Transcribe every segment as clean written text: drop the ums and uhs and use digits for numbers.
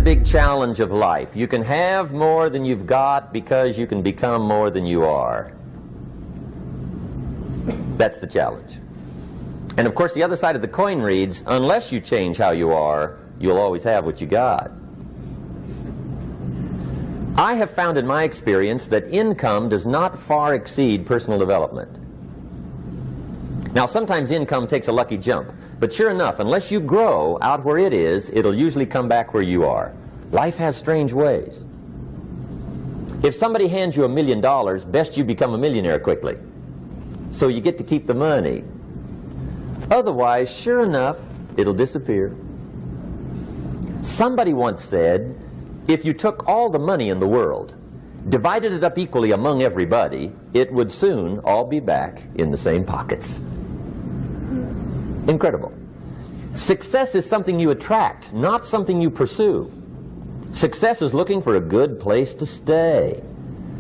big challenge of life. You can have more than you've got because you can become more than you are. That's the challenge. And of course the other side of the coin reads, unless you change how you are, you'll always have what you got. I have found in my experience that income does not far exceed personal development. Now sometimes income takes a lucky jump, but sure enough, unless you grow out where it is, it'll usually come back where you are. Life has strange ways. If somebody hands you $1 million, best you become a millionaire quickly, so you get to keep the money. Otherwise, sure enough, it'll disappear. Somebody once said, if you took all the money in the world, divided it up equally among everybody, it would soon all be back in the same pockets. Incredible. Success is something you attract, not something you pursue. Success is looking for a good place to stay.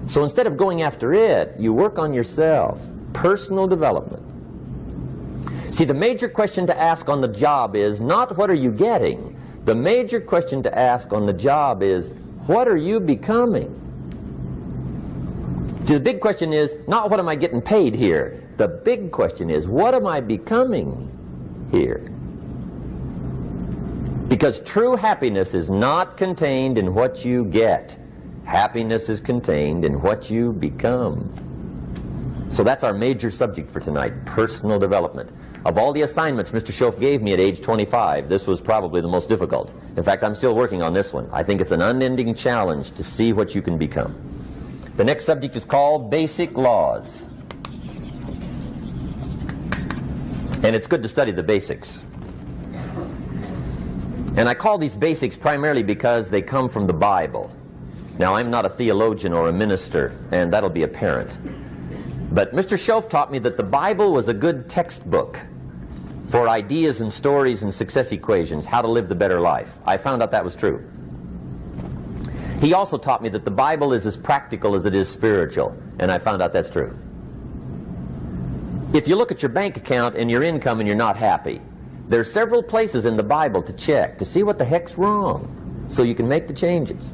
So instead of going after it, you work on yourself. Personal development. See, the major question to ask on the job is not what are you getting. The major question to ask on the job is what are you becoming? See, the big question is not what am I getting paid here. The big question is what am I becoming here? Because true happiness is not contained in what you get. Happiness is contained in what you become. So that's our major subject for tonight, personal development. Of all the assignments Mr. Schoaf gave me at age 25, this was probably the most difficult. In fact, I'm still working on this one. I think it's an unending challenge to see what you can become. The next subject is called Basic Laws. And it's good to study the basics. And I call these basics primarily because they come from the Bible. Now, I'm not a theologian or a minister, and that'll be apparent. But Mr. Schoaf taught me that the Bible was a good textbook for ideas and stories and success equations, how to live the better life. I found out that was true. He also taught me that the Bible is as practical as it is spiritual, and I found out that's true. If you look at your bank account and your income and you're not happy, there are several places in the Bible to check to see what the heck's wrong so you can make the changes.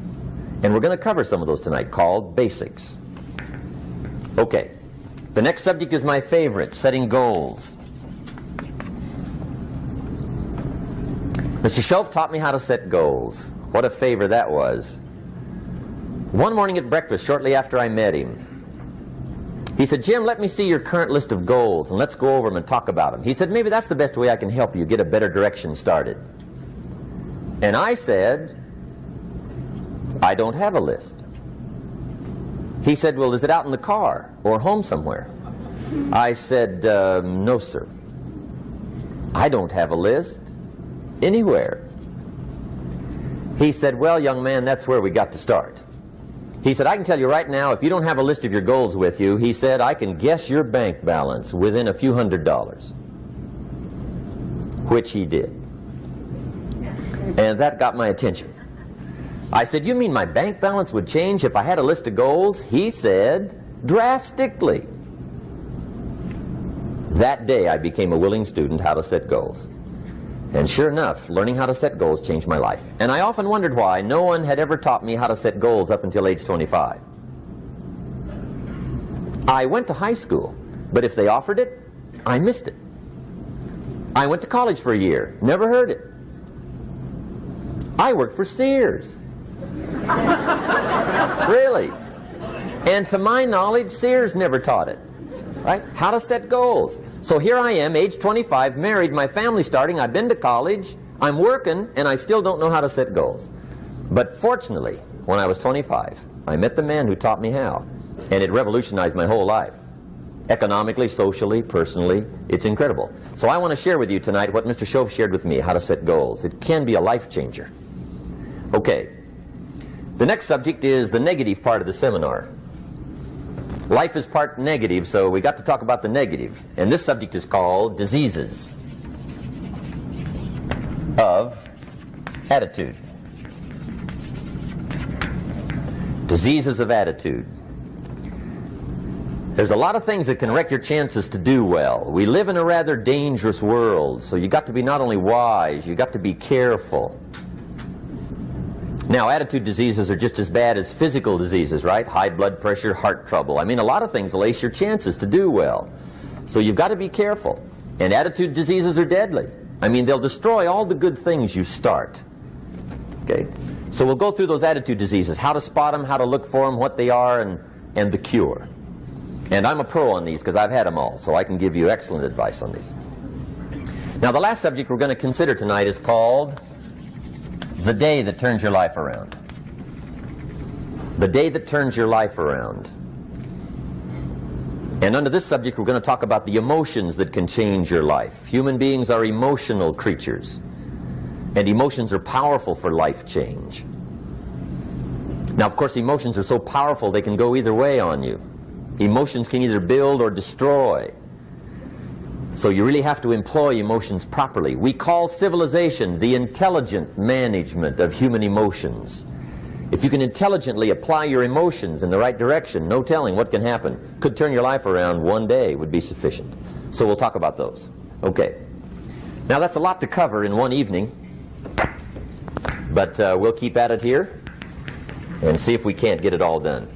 And we're going to cover some of those tonight, called basics. Okay, the next subject is my favorite, setting goals. Mr. Schoaf taught me how to set goals. What a favor that was. One morning at breakfast, shortly after I met him, he said, Jim, let me see your current list of goals and let's go over them and talk about them. He said, maybe that's the best way I can help you get a better direction started. And I said, I don't have a list. He said, well, is it out in the car or home somewhere? I said, no, sir. I don't have a list anywhere. He said, well, young man, that's where we got to start. He said, I can tell you right now, if you don't have a list of your goals with you, he said, I can guess your bank balance within a few $100s. Which he did. And that got my attention. I said, you mean my bank balance would change if I had a list of goals? He said, drastically. That day I became a willing student how to set goals. And sure enough, learning how to set goals changed my life. And I often wondered why no one had ever taught me how to set goals up until age 25. I went to high school, but if they offered it, I missed it. I went to college for a year, never heard it. I worked for Sears. Really. And to my knowledge, Sears never taught it. Right? How to set goals. So here I am, age 25, married, my family's starting, I've been to college, I'm working, and I still don't know how to set goals. But fortunately, when I was 25, I met the man who taught me how, and it revolutionized my whole life. Economically, socially, personally, it's incredible. So I want to share with you tonight what Mr. Schoaf shared with me, how to set goals. It can be a life changer. Okay, the next subject is the negative part of the seminar. Life is part negative, so we got to talk about the negative. And this subject is called diseases of attitude. Diseases of attitude. There's a lot of things that can wreck your chances to do well. We live in a rather dangerous world, so you got to be not only wise, you got to be careful. Now, attitude diseases are just as bad as physical diseases, right? High blood pressure, heart trouble. I mean, a lot of things will ace your chances to do well. So you've got to be careful. And attitude diseases are deadly. I mean, they'll destroy all the good things you start. Okay? So we'll go through those attitude diseases, how to spot them, how to look for them, what they are, and the cure. And I'm a pro on these because I've had them all, so I can give you excellent advice on these. Now, the last subject we're going to consider tonight is called the day that turns your life around. The day that turns your life around. And under this subject, we're going to talk about the emotions that can change your life. Human beings are emotional creatures, and emotions are powerful for life change. Now, of course, emotions are so powerful they can go either way on you. Emotions can either build or destroy. So you really have to employ emotions properly. We call civilization the intelligent management of human emotions. If you can intelligently apply your emotions in the right direction, no telling what can happen. Could turn your life around one day would be sufficient. So we'll talk about those. Okay. Now that's a lot to cover in one evening, but we'll keep at it here and see if we can't get it all done.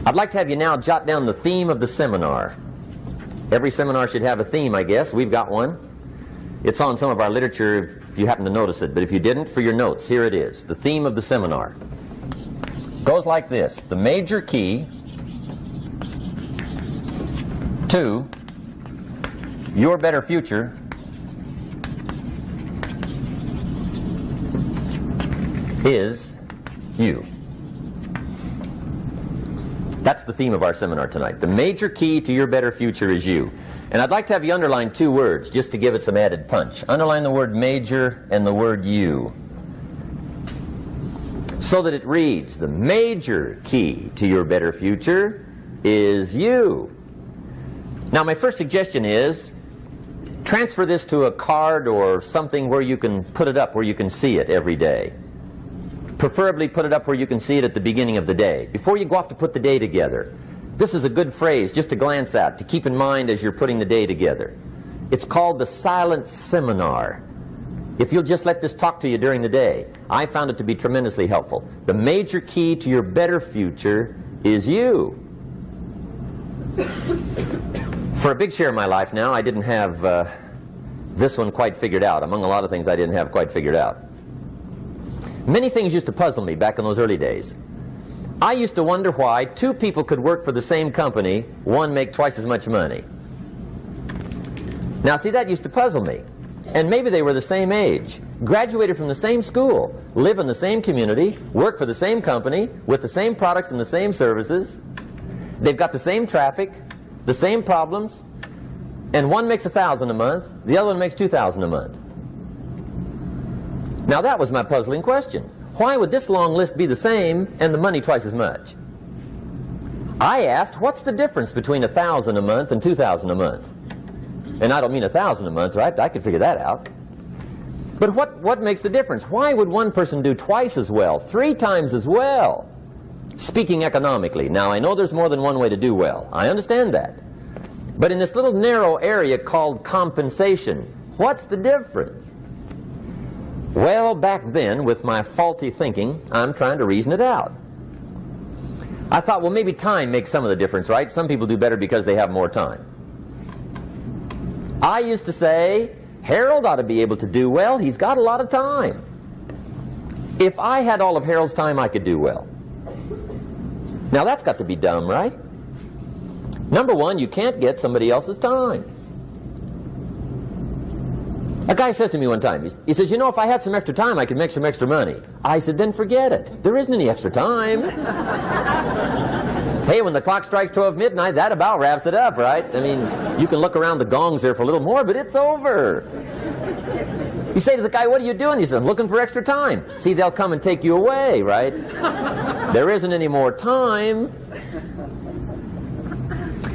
I'd like to have you now jot down the theme of the seminar. Every seminar should have a theme, I guess. We've got one. It's on some of our literature if you happen to notice it, but if you didn't, for your notes, here it is. The theme of the seminar goes like this: the major key to your better future is you. That's the theme of our seminar tonight. The major key to your better future is you. And I'd like to have you underline two words just to give it some added punch. Underline the word major and the word you, so that it reads, the major key to your better future is you. Now, my first suggestion is transfer this to a card or something where you can put it up, where you can see it every day. Preferably put it up where you can see it at the beginning of the day, before you go off to put the day together. This is a good phrase just to glance at, to keep in mind as you're putting the day together. It's called the silent seminar. If you'll just let this talk to you during the day, I found it to be tremendously helpful. The major key to your better future is you. For a big share of my life now, I didn't have this one quite figured out, among a lot of things I didn't have quite figured out. Many things used to puzzle me back in those early days. I used to wonder why two people could work for the same company, one make twice as much money. Now, see, that used to puzzle me. And maybe they were the same age, graduated from the same school, live in the same community, work for the same company, with the same products and the same services. They've got the same traffic, the same problems, and one makes $1,000 a month, the other one makes $2,000 a month. Now that was my puzzling question. Why would this long list be the same and the money twice as much? I asked, what's the difference between $1,000 a month and $2,000 a month? And I don't mean $1,000 a month, right? I could figure that out. But what makes the difference? Why would one person do twice as well, 3 times as well? Speaking economically. Now, I know there's more than one way to do well. I understand that. But in this little narrow area called compensation, what's the difference? Well, back then, with my faulty thinking, I'm trying to reason it out. I thought, well, maybe time makes some of the difference, right? Some people do better because they have more time. I used to say, Harold ought to be able to do well. He's got a lot of time. If I had all of Harold's time, I could do well. Now, that's got to be dumb, right? Number one, you can't get somebody else's time. A guy says to me one time, he says, you know, if I had some extra time, I could make some extra money. I said, then forget it. There isn't any extra time. Hey, when the clock strikes 12 midnight, that about wraps it up, right? I mean, you can look around the gongs there for a little more, but it's over. You say to the guy, what are you doing? He says, I'm looking for extra time. See, they'll come and take you away, right? There isn't any more time.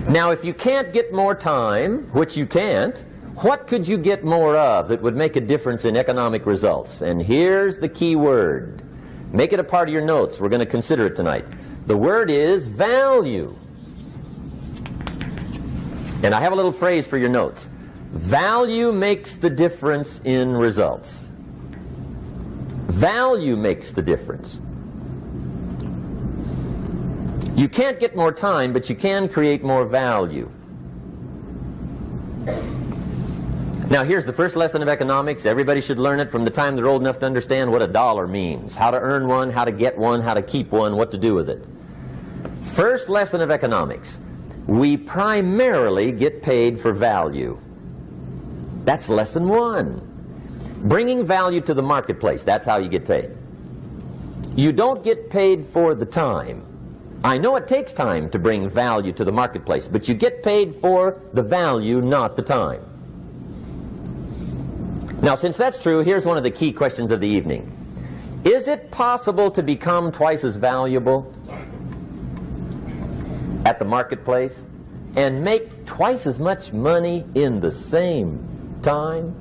Now, if you can't get more time, which you can't, what could you get more of that would make a difference in economic results? And here's the key word. Make it a part of your notes. We're going to consider it tonight. The word is value. And I have a little phrase for your notes. Value makes the difference in results. Value makes the difference. You can't get more time, but you can create more value. Now here's the first lesson of economics. Everybody should learn it from the time they're old enough to understand what a dollar means. How to earn one, how to get one, how to keep one, what to do with it. First lesson of economics. We primarily get paid for value. That's lesson one. Bringing value to the marketplace, that's how you get paid. You don't get paid for the time. I know it takes time to bring value to the marketplace, but you get paid for the value, not the time. Now, since that's true, here's one of the key questions of the evening. Is it possible to become twice as valuable at the marketplace and make twice as much money in the same time?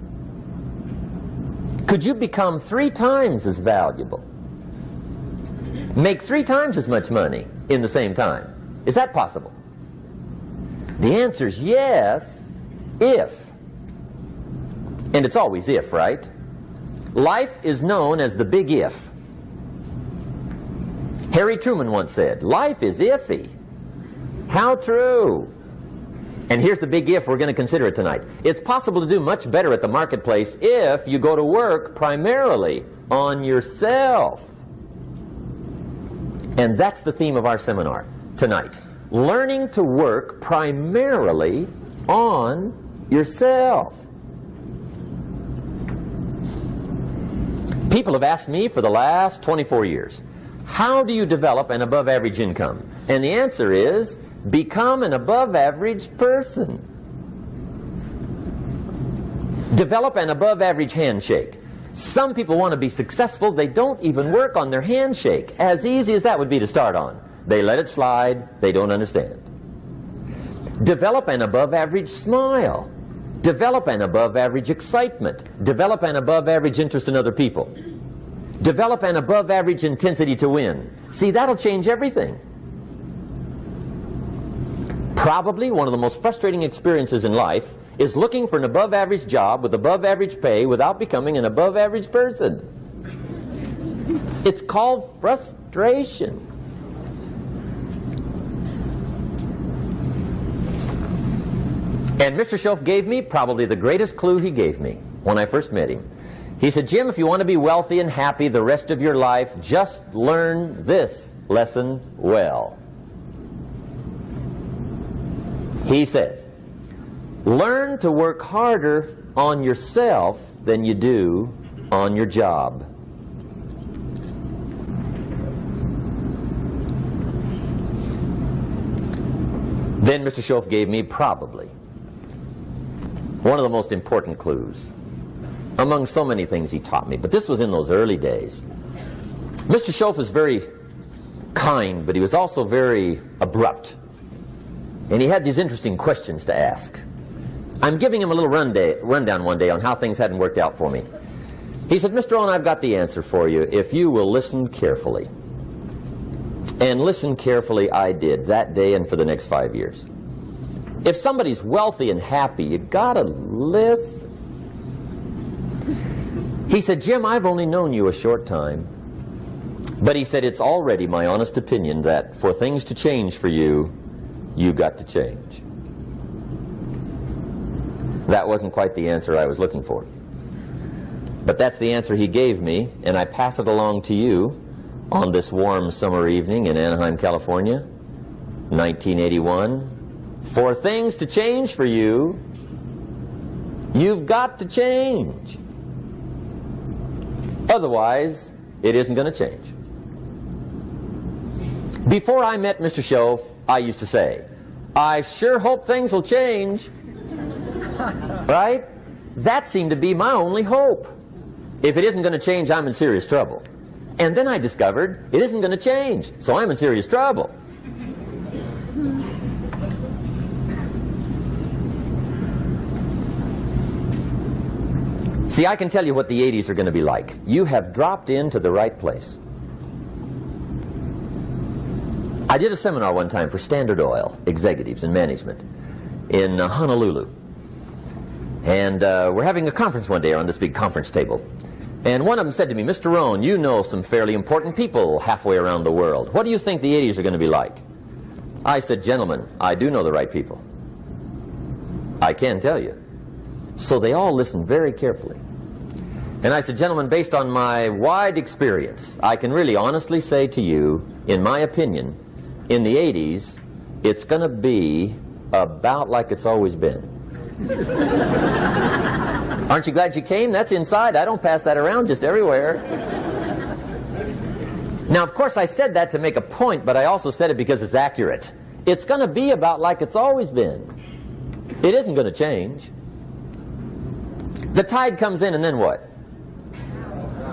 Could you become 3 times as valuable? Make 3 times as much money in the same time? Is that possible? The answer is yes, if. And it's always if, right? Life is known as the big if. Harry Truman once said, life is iffy. How true. And here's the big if we're going to consider it tonight. It's possible to do much better at the marketplace if you go to work primarily on yourself. And that's the theme of our seminar tonight. Learning to work primarily on yourself. People have asked me for the last 24 years, how do you develop an above average income? And the answer is, become an above average person. Develop an above average handshake. Some people want to be successful, they don't even work on their handshake. As easy as that would be to start on. They let it slide, they don't understand. Develop an above average smile. Develop an above average excitement. Develop an above average interest in other people. Develop an above average intensity to win. See, that'll change everything. Probably one of the most frustrating experiences in life is looking for an above average job with above average pay without becoming an above average person. It's called frustration. And Mr. Schoaf gave me probably the greatest clue he gave me when I first met him. He said, Jim, if you want to be wealthy and happy the rest of your life, just learn this lesson well. He said, learn to work harder on yourself than you do on your job. Then Mr. Schoaf gave me probably one of the most important clues among so many things he taught me, but this was in those early days. Mr. Schoaf was very kind, but he was also very abrupt. And he had these interesting questions to ask. I'm giving him a little rundown one day on how things hadn't worked out for me. He said, Mr. Rohn, I've got the answer for you if you will listen carefully. And listen carefully I did that day and for the next 5 years. If somebody's wealthy and happy, you gotta listen. He said, Jim, I've only known you a short time. But he said, it's already my honest opinion that for things to change for you, you got to change. That wasn't quite the answer I was looking for. But that's the answer he gave me, and I pass it along to you on this warm summer evening in Anaheim, California, 1981. For things to change for you, you've got to change. Otherwise, it isn't going to change. Before I met Mr. Schoaf, I used to say, I sure hope things will change. Right? That seemed to be my only hope. If it isn't going to change, I'm in serious trouble. And then I discovered it isn't going to change, so I'm in serious trouble. See, I can tell you what the 80s are going to be like. You have dropped into the right place. I did a seminar one time for Standard Oil executives and management in Honolulu. And we're having a conference one day around this big conference table. And one of them said to me, Mr. Rohn, you know some fairly important people halfway around the world. What do you think the 80s are going to be like? I said, gentlemen, I do know the right people. I can tell you. So they all listened very carefully. And I said, gentlemen, based on my wide experience, I can really honestly say to you, in my opinion, in the 80s, it's going to be about like it's always been. Aren't you glad you came? That's inside. I don't pass that around just everywhere. Now, of course, I said that to make a point, but I also said it because it's accurate. It's going to be about like it's always been. It isn't going to change. The tide comes in and then what?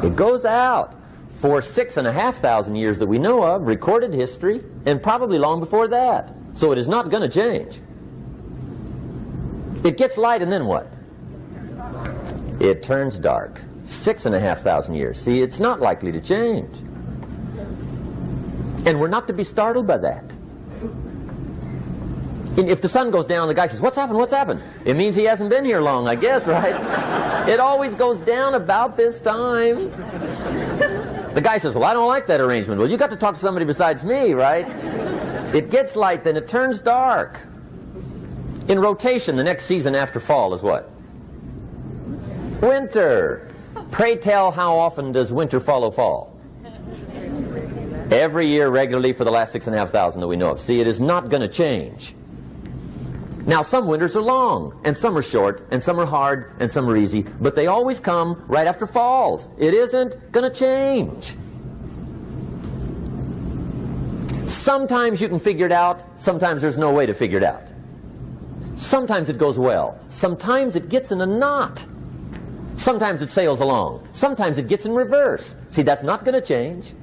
It goes out. For 6,500 years that we know of, recorded history, and probably long before that. So it is not going to change. It gets light and then what? It turns dark. 6,500 years. See, it's not likely to change. And we're not to be startled by that. And if the sun goes down, the guy says, what's happened, what's happened? It means he hasn't been here long, I guess, right? It always goes down about this time. The guy says, well, I don't like that arrangement. Well, you got to talk to somebody besides me, right? It gets light, then it turns dark. In rotation, the next season after fall is what? Winter. Pray tell, how often does winter follow fall? Every year regularly for the last 6,500 that we know of. See, it is not going to change. Now, some winters are long, and some are short, and some are hard, and some are easy, but they always come right after falls. It isn't going to change. Sometimes you can figure it out, sometimes there's no way to figure it out. Sometimes it goes well, sometimes it gets in a knot. Sometimes it sails along, sometimes it gets in reverse. See, that's not going to change.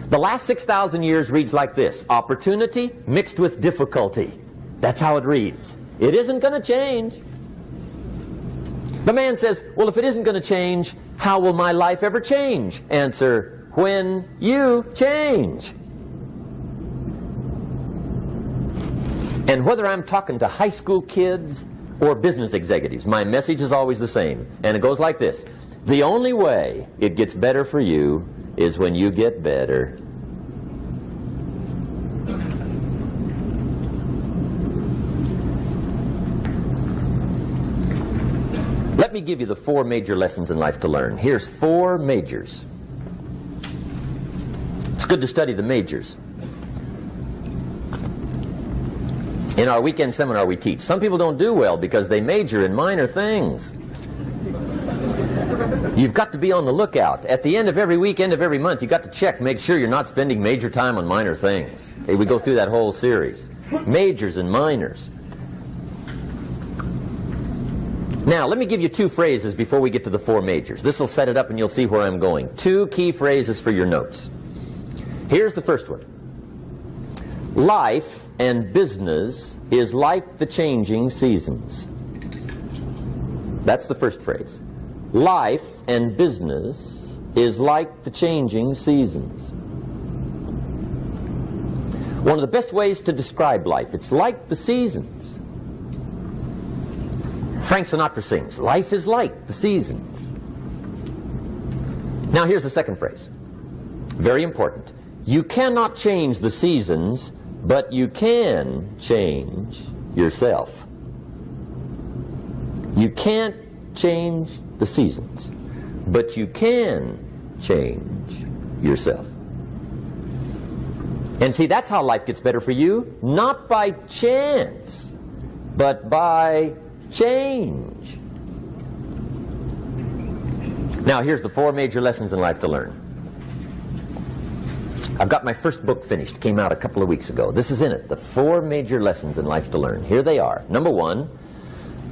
The last 6,000 years reads like this: opportunity mixed with difficulty. That's how it reads. It isn't going to change. The man says, well, if it isn't going to change, how will my life ever change? Answer, when you change. And whether I'm talking to high school kids or business executives, my message is always the same. And it goes like this: the only way it gets better for you is when you get better. Let me give you the 4 major lessons in life to learn. Here's 4 majors. It's good to study the majors. In our weekend seminar we teach. Some people don't do well because they major in minor things. You've got to be on the lookout. At the end of every week, end of every month, you've got to check, make sure you're not spending major time on minor things. Okay, we go through that whole series. Majors and minors. Now, let me give you 2 phrases before we get to the 4 majors. This will set it up and you'll see where I'm going. 2 key phrases for your notes. Here's the first one. Life and business is like the changing seasons. That's the first phrase. Life and business is like the changing seasons. One of the best ways to describe life, it's like the seasons. Frank Sinatra sings, life is like the seasons. Now here's the second phrase. Very important. You cannot change the seasons, but you can change yourself. You can't change the seasons, but you can change yourself. And see, that's how life gets better for you, not by chance, but by change. Now, here's the 4 major lessons in life to learn. I've got my first book finished. Came out a couple of weeks ago. This is in it. The 4 major lessons in life to learn. Here they are. Number 1,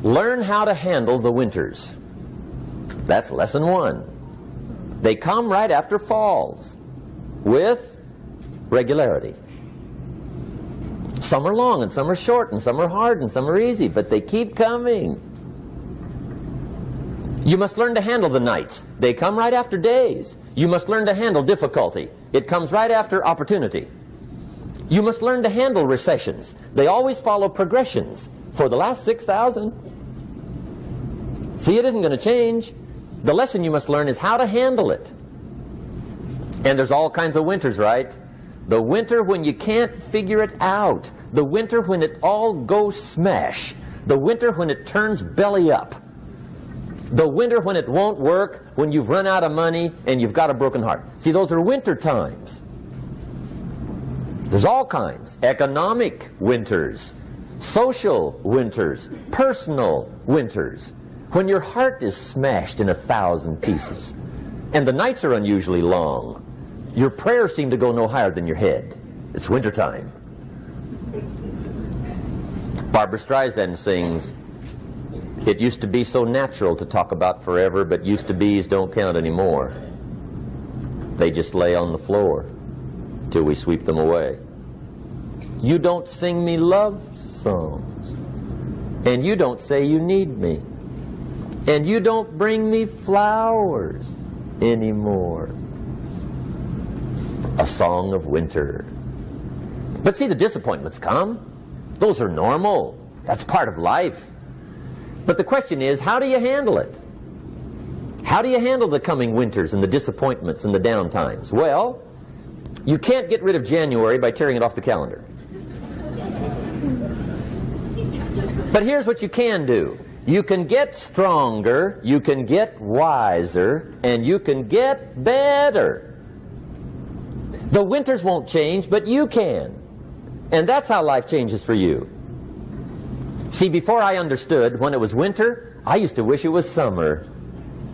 learn how to handle the winters. That's lesson 1. They come right after falls with regularity. Some are long and some are short and some are hard and some are easy, but they keep coming. You must learn to handle the nights. They come right after days. You must learn to handle difficulty. It comes right after opportunity. You must learn to handle recessions. They always follow progressions. For the last 6,000. See, it isn't going to change. The lesson you must learn is how to handle it. And there's all kinds of winters, right? The winter when you can't figure it out. The winter when it all goes smash. The winter when it turns belly up. The winter when it won't work, when you've run out of money and you've got a broken heart. See, those are winter times. There's all kinds. Economic winters, social winters, personal winters. When your heart is smashed in 1,000 pieces and the nights are unusually long, your prayers seem to go no higher than your head. It's wintertime. Barbara Streisand sings, "It used to be so natural to talk about forever, but used to be's don't count anymore. They just lay on the floor till we sweep them away. You don't sing me love songs, and you don't say you need me, and you don't bring me flowers anymore." A song of winter. But see, the disappointments come. Those are normal. That's part of life. But the question is, how do you handle it? How do you handle the coming winters and the disappointments and the down times? Well, you can't get rid of January by tearing it off the calendar. But here's what you can do. You can get stronger, you can get wiser, and you can get better. The winters won't change, but you can. And that's how life changes for you. See, before I understood, when it was winter, I used to wish it was summer.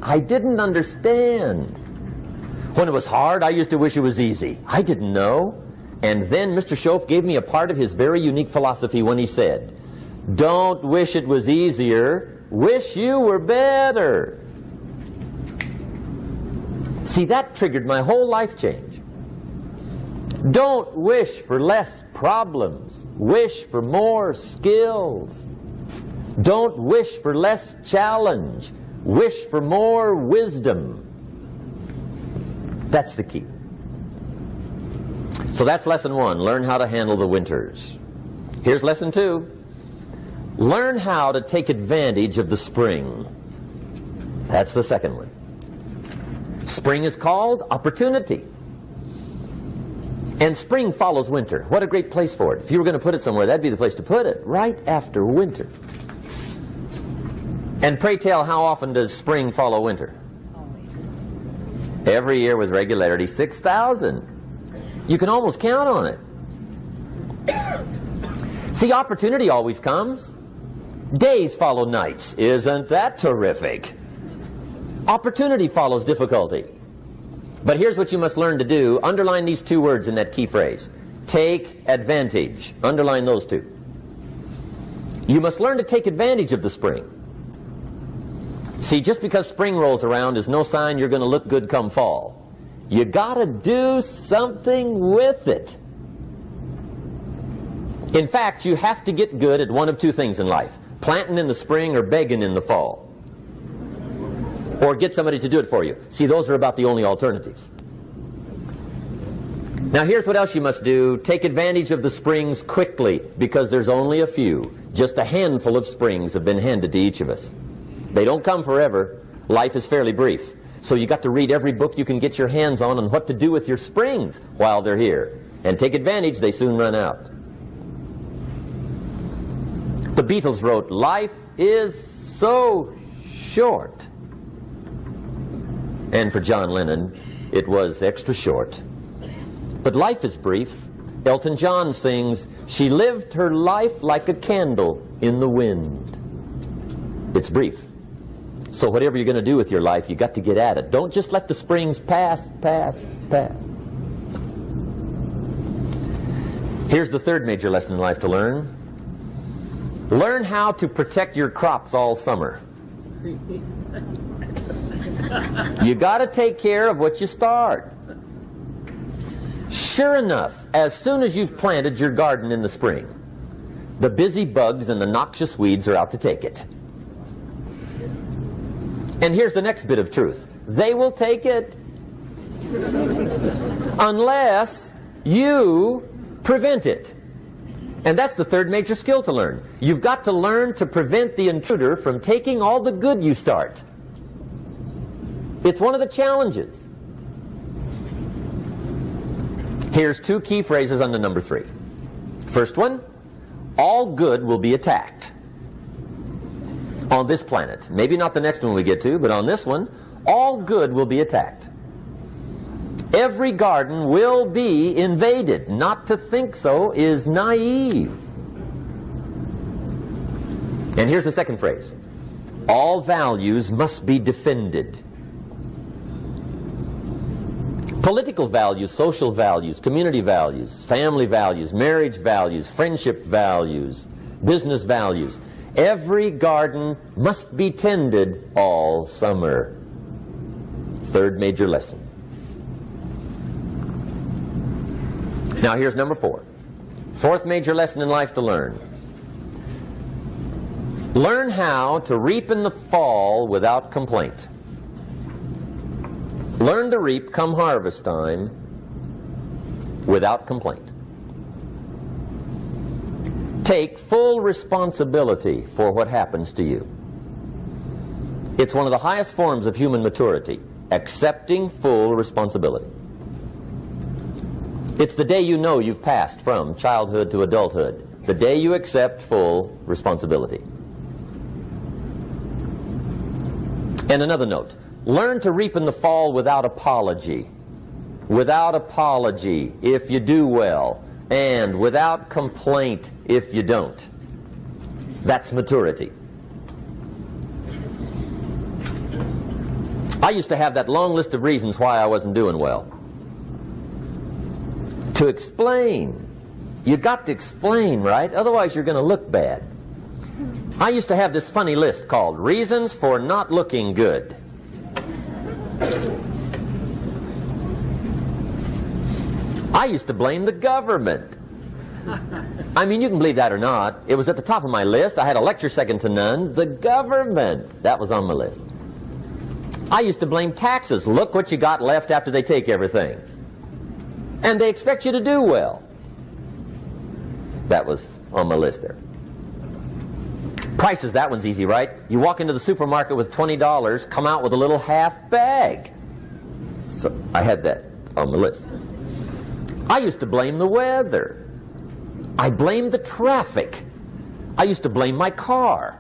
I didn't understand. When it was hard, I used to wish it was easy. I didn't know. And then Mr. Schoaf gave me a part of his very unique philosophy when he said, "Don't wish it was easier, wish you were better." See, that triggered my whole life change. Don't wish for less problems, wish for more skills. Don't wish for less challenge, wish for more wisdom. That's the key. So that's lesson one, learn how to handle the winters. Here's lesson two, learn how to take advantage of the spring. That's the second one. Spring is called opportunity. And spring follows winter. What a great place for it. If you were going to put it somewhere, that'd be the place to put it, right after winter. And pray tell, how often does spring follow winter? Every year with regularity, 6,000. You can almost count on it. See, opportunity always comes. Days follow nights. Isn't that terrific? Opportunity follows difficulty. But here's what you must learn to do. Underline these two words in that key phrase. Take advantage. Underline those two. You must learn to take advantage of the spring. See, just because spring rolls around is no sign you're going to look good come fall. You got to do something with it. In fact, you have to get good at one of two things in life. Planting in the spring or begging in the fall. Or get somebody to do it for you. See, those are about the only alternatives. Now here's what else you must do. Take advantage of the springs quickly, because there's only a few. Just a handful of springs have been handed to each of us. They don't come forever. Life is fairly brief. So you got to read every book you can get your hands on what to do with your springs while they're here. And take advantage, they soon run out. The Beatles wrote, "Life is so short." And for John Lennon, it was extra short. But life is brief. Elton John sings, "She lived her life like a candle in the wind." It's brief. So whatever you're going to do with your life, you got to get at it. Don't just let the springs pass. Here's the third major lesson in life to learn. Learn how to protect your crops all summer. You got to take care of what you start. Sure enough, as soon as you've planted your garden in the spring, the busy bugs and the noxious weeds are out to take it. And here's the next bit of truth. They will take it unless you prevent it. And that's the third major skill to learn. You've got to learn to prevent the intruder from taking all the good you start. It's one of the challenges. Here's two key phrases under number 3. First one, all good will be attacked on this planet. Maybe not the next one we get to, but on this one, all good will be attacked. Every garden will be invaded. Not to think so is naive. And here's the second phrase. All values must be defended. Political values, social values, community values, family values, marriage values, friendship values, business values. Every garden must be tended all summer. Third major lesson. Now here's number 4. Fourth major lesson in life to learn. Learn how to reap in the fall without complaint. Learn to reap come harvest time without complaint. Take full responsibility for what happens to you. It's one of the highest forms of human maturity, accepting full responsibility. It's the day you know you've passed from childhood to adulthood, the day you accept full responsibility. And another note, learn to reap in the fall without apology. Without apology if you do well, and without complaint if you don't. That's maturity. I used to have that long list of reasons why I wasn't doing well. To explain. You got to explain, right? Otherwise you're going to look bad. I used to have this funny list called Reasons for Not Looking Good. I used to blame the government. I mean, you can believe that or not. It was at the top of my list. I had a lecture second to none. The government. That was on my list. I used to blame taxes. Look what you got left after they take everything. And they expect you to do well. That was on my list there. Prices, that one's easy, right? You walk into the supermarket with $20, come out with a little half bag. So I had that on my list. I used to blame the weather. I blamed the traffic. I used to blame my car.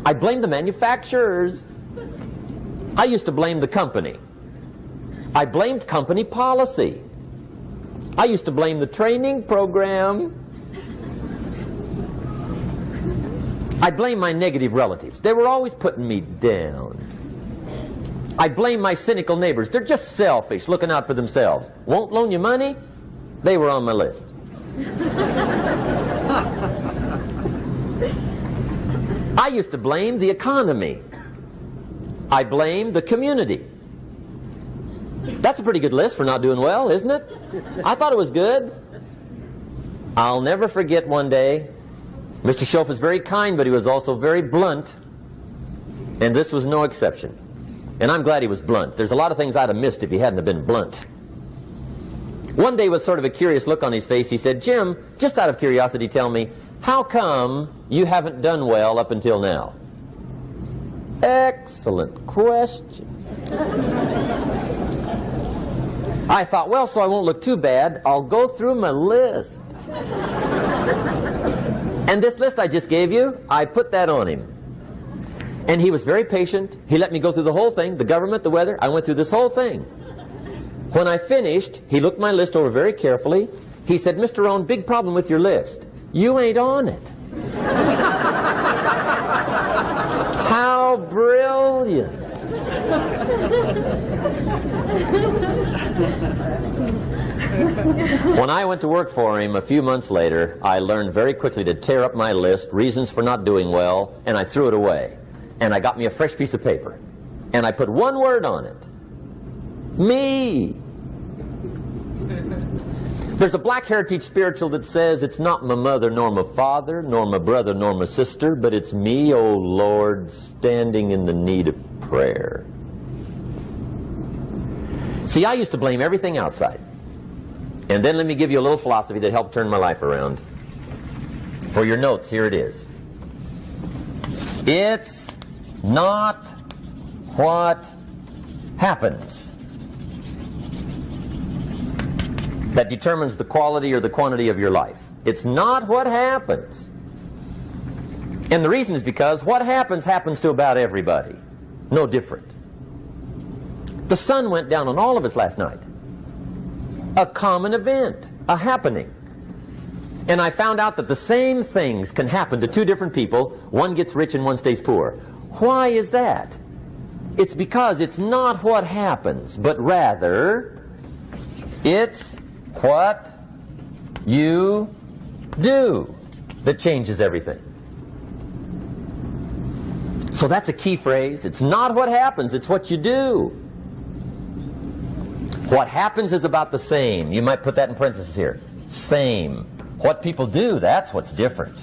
I blamed the manufacturers. I used to blame the company. I blamed company policy. I used to blame the training program. I blame my negative relatives. They were always putting me down. I blame my cynical neighbors. They're just selfish, looking out for themselves. Won't loan you money? They were on my list. I used to blame the economy. I blamed the community. That's a pretty good list for not doing well, isn't it? I thought it was good. I'll never forget one day, Mr. Schoaf was very kind, but he was also very blunt, and this was no exception. And I'm glad he was blunt. There's a lot of things I'd have missed if he hadn't have been blunt. One day, with sort of a curious look on his face, he said, "Jim, just out of curiosity, tell me, how come you haven't done well up until now?" Excellent question. I thought, well, so I won't look too bad, I'll go through my list. And this list I just gave you, I put that on him. And he was very patient. He let me go through the whole thing, the government, the weather. I went through this whole thing. When I finished, he looked my list over very carefully. He said, "Mr. Rohn, big problem with your list. You ain't on it." How brilliant. When I went to work for him a few months later, I learned very quickly to tear up my list, reasons for not doing well, and I threw it away. And I got me a fresh piece of paper. And I put one word on it. Me. There's a Black Heritage spiritual that says, "It's not my mother nor my father, nor my brother nor my sister, but it's me, O Lord, standing in the need of prayer." See, I used to blame everything outside. And then let me give you a little philosophy that helped turn my life around. For your notes, here it is. It's not what happens that determines the quality or the quantity of your life. It's not what happens. And the reason is because what happens happens to about everybody. No different. The sun went down on all of us last night. A common event, a happening. And I found out that the same things can happen to two different people. One gets rich and one stays poor. Why is that? It's because it's not what happens, but rather it's what you do that changes everything. So that's a key phrase. It's not what happens, it's what you do. What happens is about the same. You might put that in parentheses here. Same. What people do, that's what's different.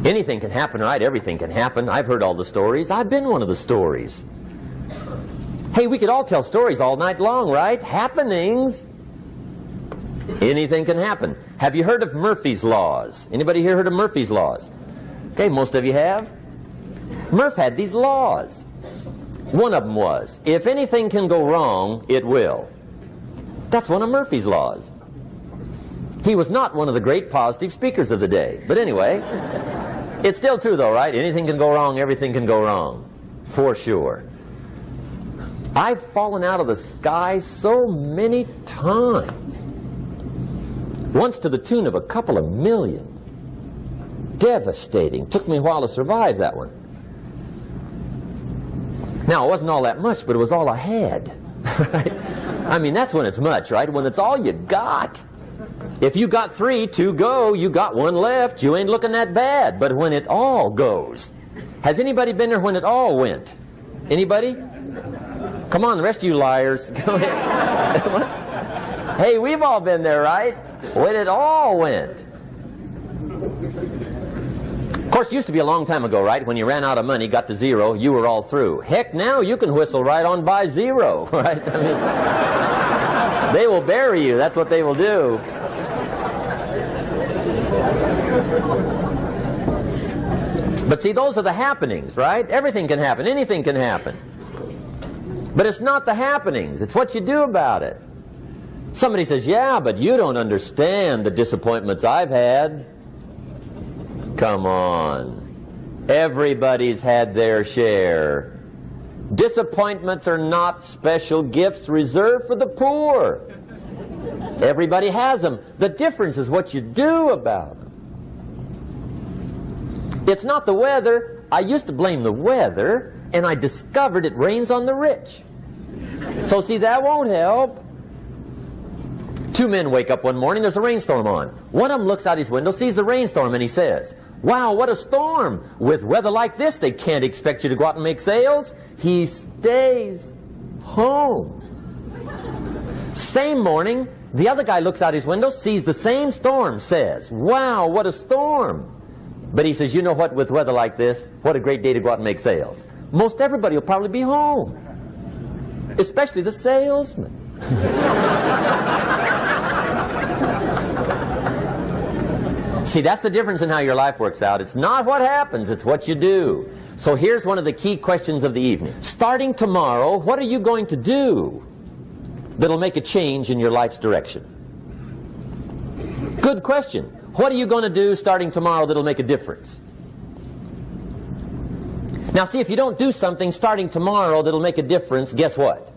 Anything can happen, right? Everything can happen. I've heard all the stories. I've been one of the stories. Hey, we could all tell stories all night long, right? Happenings. Anything can happen. Have you heard of Murphy's Laws? Anybody here heard of Murphy's Laws? Okay, most of you have. Murph had these laws. One of them was, if anything can go wrong, it will. That's one of Murphy's Laws. He was not one of the great positive speakers of the day. But anyway, it's still true though, right? Anything can go wrong, everything can go wrong. For sure. I've fallen out of the sky so many times. Once to the tune of a couple of million. Devastating. Took me a while to survive that one. Now, it wasn't all that much, but it was all I had. Right? I mean, that's when it's much, right? When it's all you got. If you got 3, 2 go, you got 1 left, you ain't looking that bad. But when it all goes. Has anybody been there when it all went? Anybody? Come on, the rest of you liars. Go ahead. Hey, we've all been there, right? When it all went. Of course, it used to be a long time ago, right? When you ran out of money, got to 0, you were all through. Heck, now you can whistle right on by 0, right? I mean, they will bury you. That's what they will do. But see, those are the happenings, right? Everything can happen. Anything can happen. But it's not the happenings. It's what you do about it. Somebody says, yeah, but you don't understand the disappointments I've had. Come on. Everybody's had their share. Disappointments are not special gifts reserved for the poor. Everybody has them. The difference is what you do about them. It's not the weather. I used to blame the weather, and I discovered it rains on the rich. So see, that won't help. 2 men wake up one morning, there's a rainstorm on. One of them looks out his window, sees the rainstorm, and he says, wow, what a storm. With weather like this, they can't expect you to go out and make sales. He stays home. Same morning, the other guy looks out his window, sees the same storm, says, wow, what a storm. But he says, you know what, with weather like this, what a great day to go out and make sales. Most everybody will probably be home, especially the salesman. See, that's the difference in how your life works out. It's not what happens, it's what you do. So here's one of the key questions of the evening. Starting tomorrow, what are you going to do that'll make a change in your life's direction? Good question. What are you going to do starting tomorrow that'll make a difference? Now see, if you don't do something starting tomorrow that'll make a difference, guess what?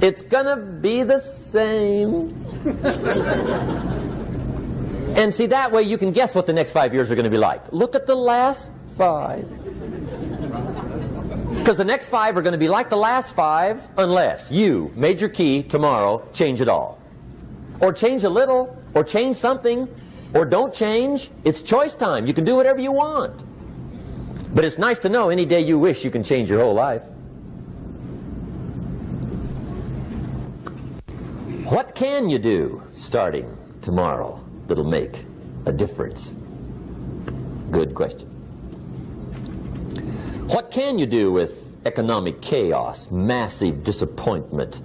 It's gonna be the same. And see, that way you can guess what the next 5 years are going to be like. Look at the last 5. Because the next 5 are going to be like the last 5 unless you, major key, tomorrow, change it all. Or change a little, or change something, or don't change. It's choice time. You can do whatever you want. But it's nice to know any day you wish you can change your whole life. What can you do starting tomorrow that'll make a difference? Good question. What can you do with economic chaos, massive disappointment?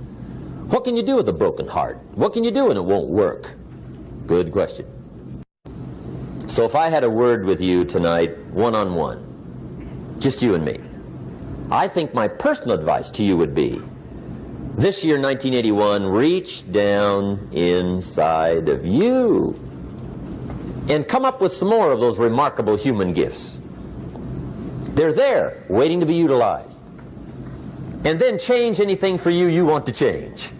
What can you do with a broken heart? What can you do when it won't work? Good question. So if I had a word with you tonight, one-on-one, just you and me. I think my personal advice to you would be, this year, 1981, reach down inside of you and come up with some more of those remarkable human gifts. They're there, waiting to be utilized. And then change anything for you you want to change.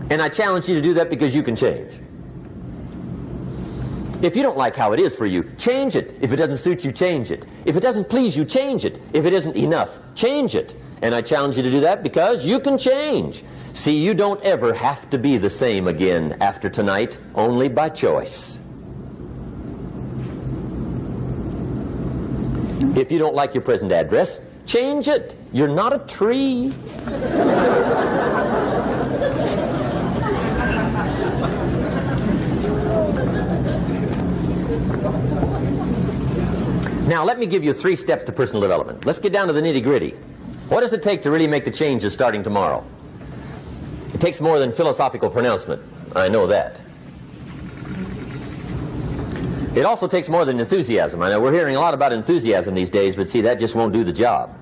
And I challenge you to do that because you can change. If you don't like how it is for you, change it. If it doesn't suit you, change it. If it doesn't please you, change it. If it isn't enough, change it. And I challenge you to do that because you can change. See, you don't ever have to be the same again after tonight, only by choice. If you don't like your present address, change it. You're not a tree. Now, let me give you 3 steps to personal development. Let's get down to the nitty-gritty. What does it take to really make the changes starting tomorrow? It takes more than philosophical pronouncement. I know that. It also takes more than enthusiasm. I know we're hearing a lot about enthusiasm these days, but see, that just won't do the job.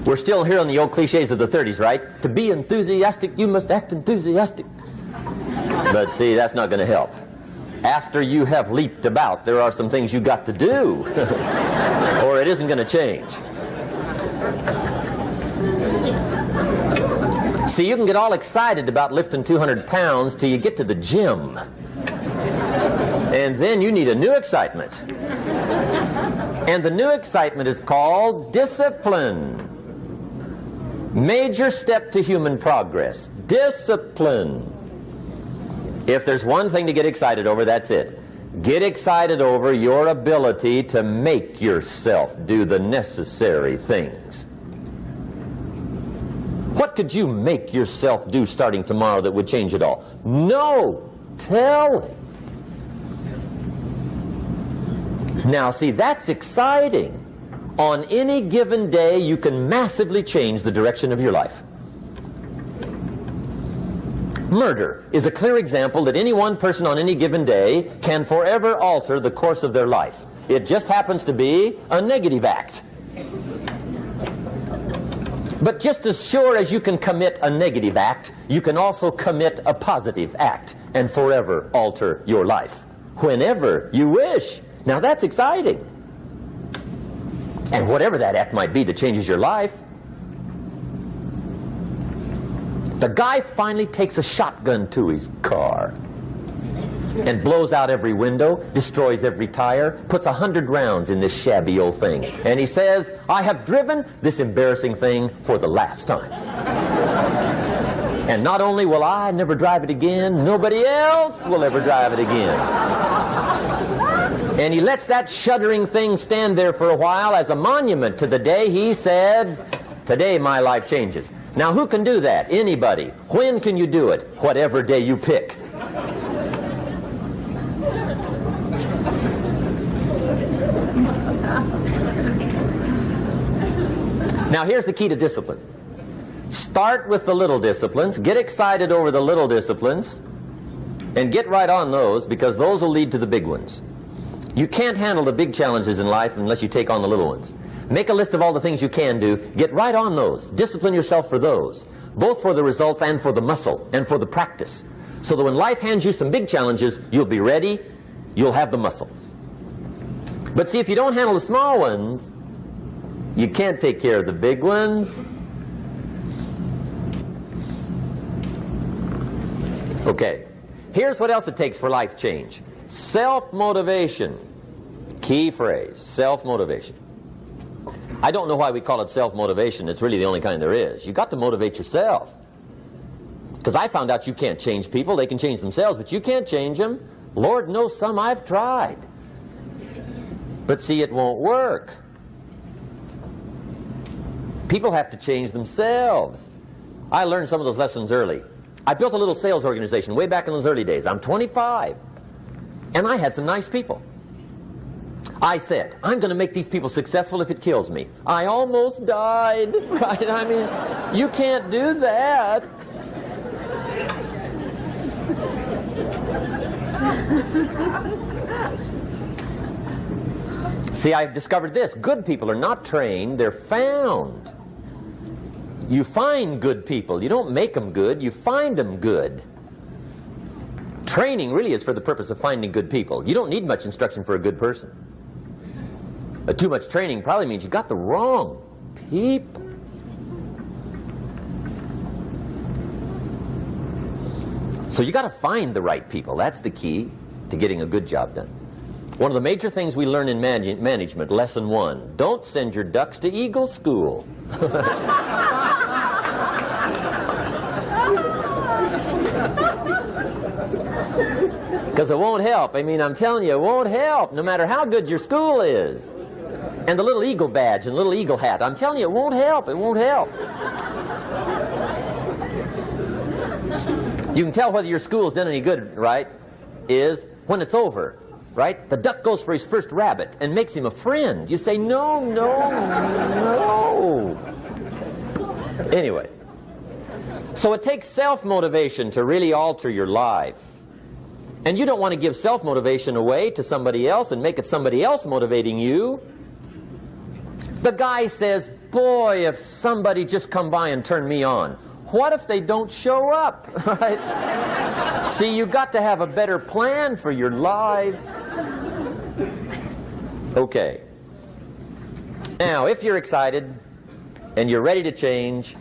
We're still here on the old cliches of the 30s, right? To be enthusiastic, you must act enthusiastic. But see, that's not going to help. After you have leaped about, there are some things you got to do, or it isn't going to change. See, you can get all excited about lifting 200 pounds till you get to the gym. And then you need a new excitement. And the new excitement is called discipline. Major step to human progress. Discipline. If there's one thing to get excited over, that's it. Get excited over your ability to make yourself do the necessary things. What could you make yourself do starting tomorrow that would change it all? No! Tell him. Now, see, that's exciting. On any given day, you can massively change the direction of your life. Murder is a clear example that any one person on any given day can forever alter the course of their life. It just happens to be a negative act. But just as sure as you can commit a negative act, you can also commit a positive act and forever alter your life whenever you wish. Now that's exciting. And whatever that act might be that changes your life. The guy finally takes a shotgun to his car and blows out every window, destroys every tire, puts 100 rounds in this shabby old thing. And he says, I have driven this embarrassing thing for the last time. And not only will I never drive it again, nobody else will ever drive it again. And he lets that shuddering thing stand there for a while as a monument to the day he said, today my life changes. Now who can do that? Anybody. When can you do it? Whatever day you pick. Now here's the key to discipline. Start with the little disciplines, get excited over the little disciplines, and get right on those, because those will lead to the big ones. You can't handle the big challenges in life unless you take on the little ones. Make a list of all the things you can do, get right on those, discipline yourself for those, both for the results and for the muscle and for the practice, so that when life hands you some big challenges, you'll be ready, you'll have the muscle. But see, if you don't handle the small ones, you can't take care of the big ones. Okay, here's what else it takes for life change. Self-motivation. Key phrase, self-motivation. I don't know why we call it self-motivation. It's really the only kind there is. You've got to motivate yourself. Because I found out you can't change people. They can change themselves, but you can't change them. Lord knows some I've tried. But see, it won't work. People have to change themselves. I learned some of those lessons early. I built a little sales organization way back in those early days. I'm 25. And I had some nice people. I said, I'm going to make these people successful if it kills me. I almost died, right? I mean, you can't do that. See, I've discovered this. Good people are not trained, they're found. You find good people. You don't make them good, you find them good. Training really is for the purpose of finding good people. You don't need much instruction for a good person. Too much training probably means you got the wrong people. So you got to find the right people. That's the key to getting a good job done. One of the major things we learn in management, lesson 1, don't send your ducks to Eagle School. Because it won't help. I mean, I'm telling you, it won't help, no matter how good your school is. And the little eagle badge and little eagle hat, I'm telling you, it won't help. It won't help. You can tell whether your school's done any good, right, is when it's over, right? The duck goes for his first rabbit and makes him a friend. You say, no, no, no. Anyway, so it takes self-motivation to really alter your life. And you don't want to give self-motivation away to somebody else and make it somebody else motivating you. The guy says, boy, if somebody just come by and turn me on. What if they don't show up? Right? See, you got to have a better plan for your life. Okay. Now, if you're excited and you're ready to change,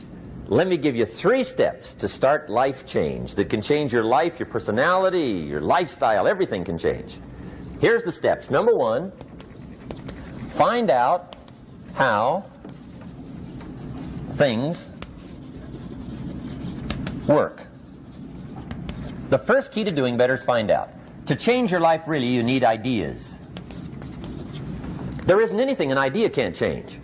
let me give you 3 steps to start life change that can change your life, your personality, your lifestyle, everything can change. Here's the steps. Number 1, find out how things work. The first key to doing better is find out. To change your life, really, you need ideas. There isn't anything an idea can't change.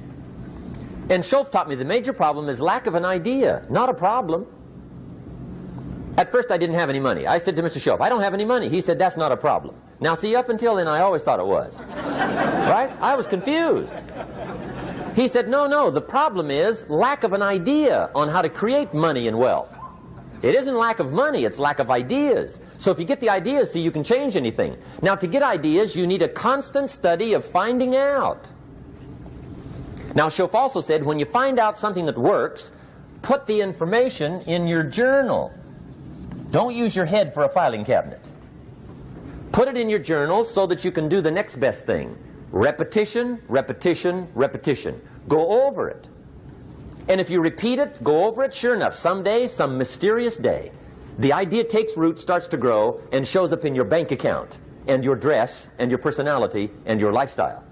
And Schoff taught me the major problem is lack of an idea, not a problem. At first I didn't have any money. I said to Mr. Schoff, I don't have any money. He said, that's not a problem. Now see, up until then I always thought it was. Right? I was confused. He said, no, no, the problem is lack of an idea on how to create money and wealth. It isn't lack of money, it's lack of ideas. So if you get the ideas, see, you can change anything. Now to get ideas, you need a constant study of finding out. Now Schoff also said, when you find out something that works, put the information in your journal. Don't use your head for a filing cabinet. Put it in your journal so that you can do the next best thing. Repetition, repetition, repetition. Go over it. And if you repeat it, go over it, sure enough, someday, some mysterious day, the idea takes root, starts to grow, and shows up in your bank account, and your dress, and your personality, and your lifestyle.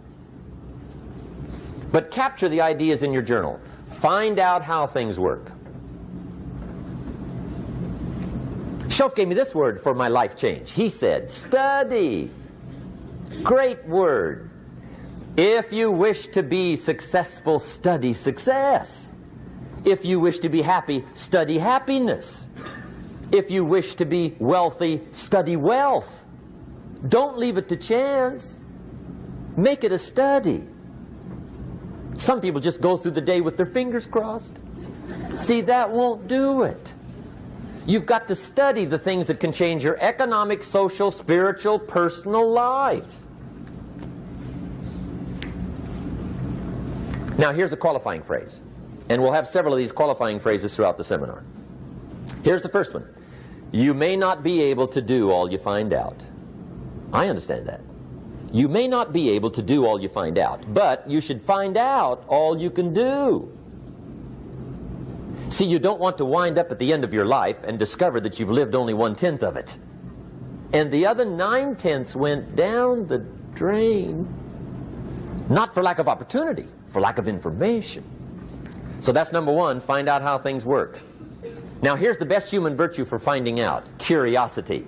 But capture the ideas in your journal. Find out how things work. Schoff gave me this word for my life change. He said, study. Great word. If you wish to be successful, study success. If you wish to be happy, study happiness. If you wish to be wealthy, study wealth. Don't leave it to chance. Make it a study. Some people just go through the day with their fingers crossed. See, that won't do it. You've got to study the things that can change your economic, social, spiritual, personal life. Now here's a qualifying phrase. And we'll have several of these qualifying phrases throughout the seminar. Here's the first one. You may not be able to do all you find out. I understand that. You may not be able to do all you find out, but you should find out all you can do. See, you don't want to wind up at the end of your life and discover that you've lived only 1/10 of it. And the other 9/10 went down the drain. Not for lack of opportunity, for lack of information. So that's number 1, find out how things work. Now here's the best human virtue for finding out. Curiosity.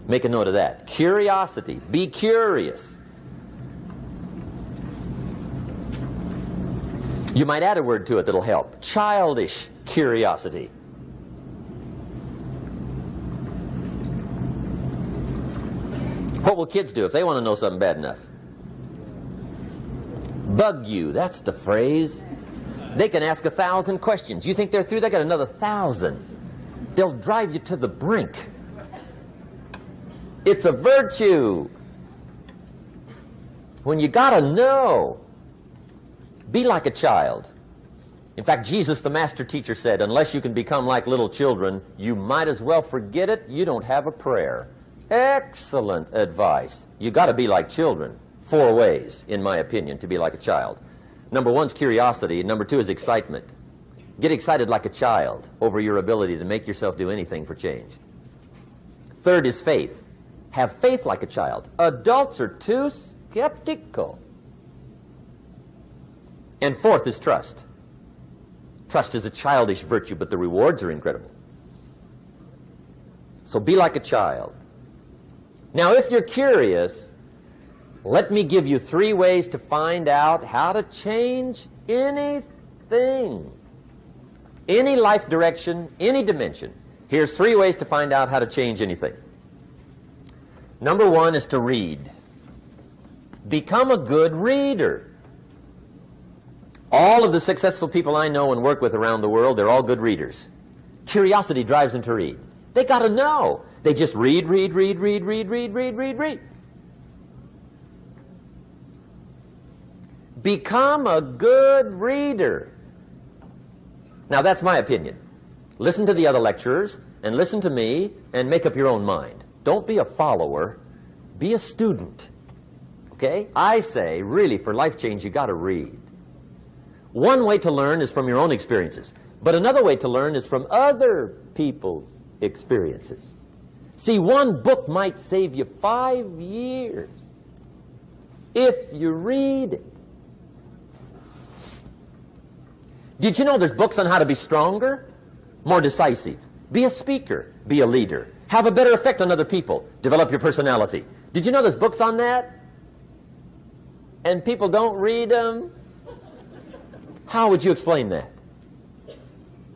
Make a note of that. Curiosity. Be curious. You might add a word to it that'll help. Childish curiosity. What will kids do if they want to know something bad enough? Bug you. That's the phrase. They can ask 1,000 questions. You think they're through? They got another 1,000. They'll drive you to the brink. It's a virtue. when you got to know. Be like a child. In fact, Jesus, the master teacher, said, unless you can become like little children, you might as well forget it. You don't have a prayer. Excellent advice. You got to be like children. 4 ways, in my opinion, to be like a child. Number 1 is curiosity. Number 2 is excitement. Get excited like a child over your ability to make yourself do anything for change. 3rd is faith. Have faith like a child. Adults are too skeptical. And 4th is trust. Trust is a childish virtue, but the rewards are incredible. So be like a child. Now, if you're curious, let me give you 3 ways to find out how to change anything. Any life direction, any dimension. Here's 3 ways to find out how to change anything. Number 1 is to read. Become a good reader. All of the successful people I know and work with around the world, they're all good readers. Curiosity drives them to read. They got to know. They just read. Become a good reader. Now, that's my opinion. Listen to the other lecturers and listen to me and make up your own mind. Don't be a follower. Be a student. Okay? I say, really, for life change, you got to read. One way to learn is from your own experiences, but another way to learn is from other people's experiences. See, one book might save you 5 years if you read it. Did you know there's books on how to be stronger, more decisive, be a speaker, be a leader, have a better effect on other people, develop your personality? Did you know there's books on that? And people don't read them? How would you explain that?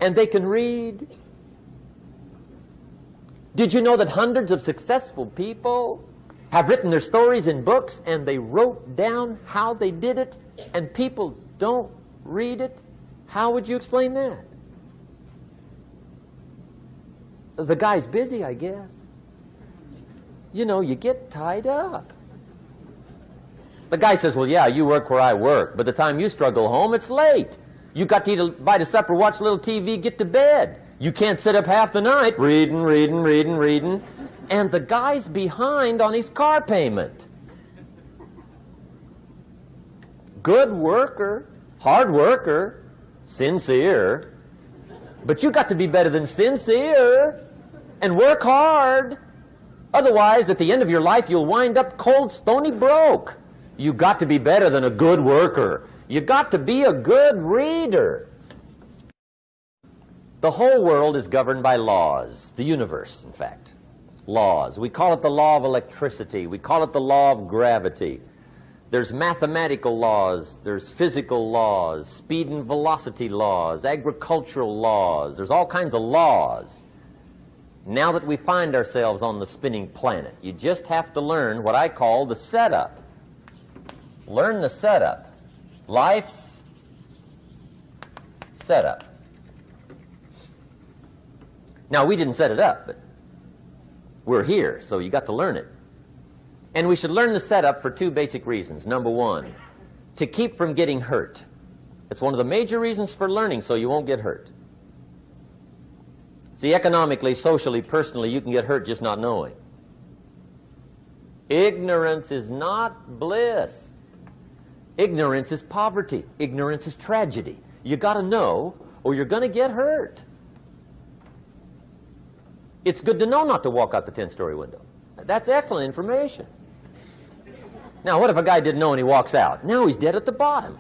And they can read. Did you know that hundreds of successful people have written their stories in books and they wrote down how they did it and people don't read it? How would you explain that? The guy's busy, I guess. You know, you get tied up. The guy says, well, yeah, you work where I work, but the time you struggle home, it's late. You got to eat a bite of supper, watch a little TV, get to bed. You can't sit up half the night reading. And the guy's behind on his car payment. Good worker, hard worker, sincere. But you got to be better than sincere and work hard. Otherwise, at the end of your life, you'll wind up cold, stony broke. You got to be better than a good worker. You got to be a good reader. The whole world is governed by laws. The universe, in fact. Laws. We call it the law of electricity. We call it the law of gravity. There's mathematical laws. There's physical laws. Speed and velocity laws. Agricultural laws. There's all kinds of laws. Now that we find ourselves on the spinning planet, you just have to learn what I call the setup. Learn the setup. Life's setup. Now, we didn't set it up, but we're here, so you got to learn it. And we should learn the setup for 2 basic reasons. Number 1, to keep from getting hurt. It's one of the major reasons for learning, so you won't get hurt. See, economically, socially, personally, you can get hurt just not knowing. Ignorance is not bliss. Ignorance is poverty. Ignorance is tragedy. You got to know, or you're going to get hurt. It's good to know not to walk out the 10-story window. That's excellent information. Now, what if a guy didn't know and he walks out? Now he's dead at the bottom.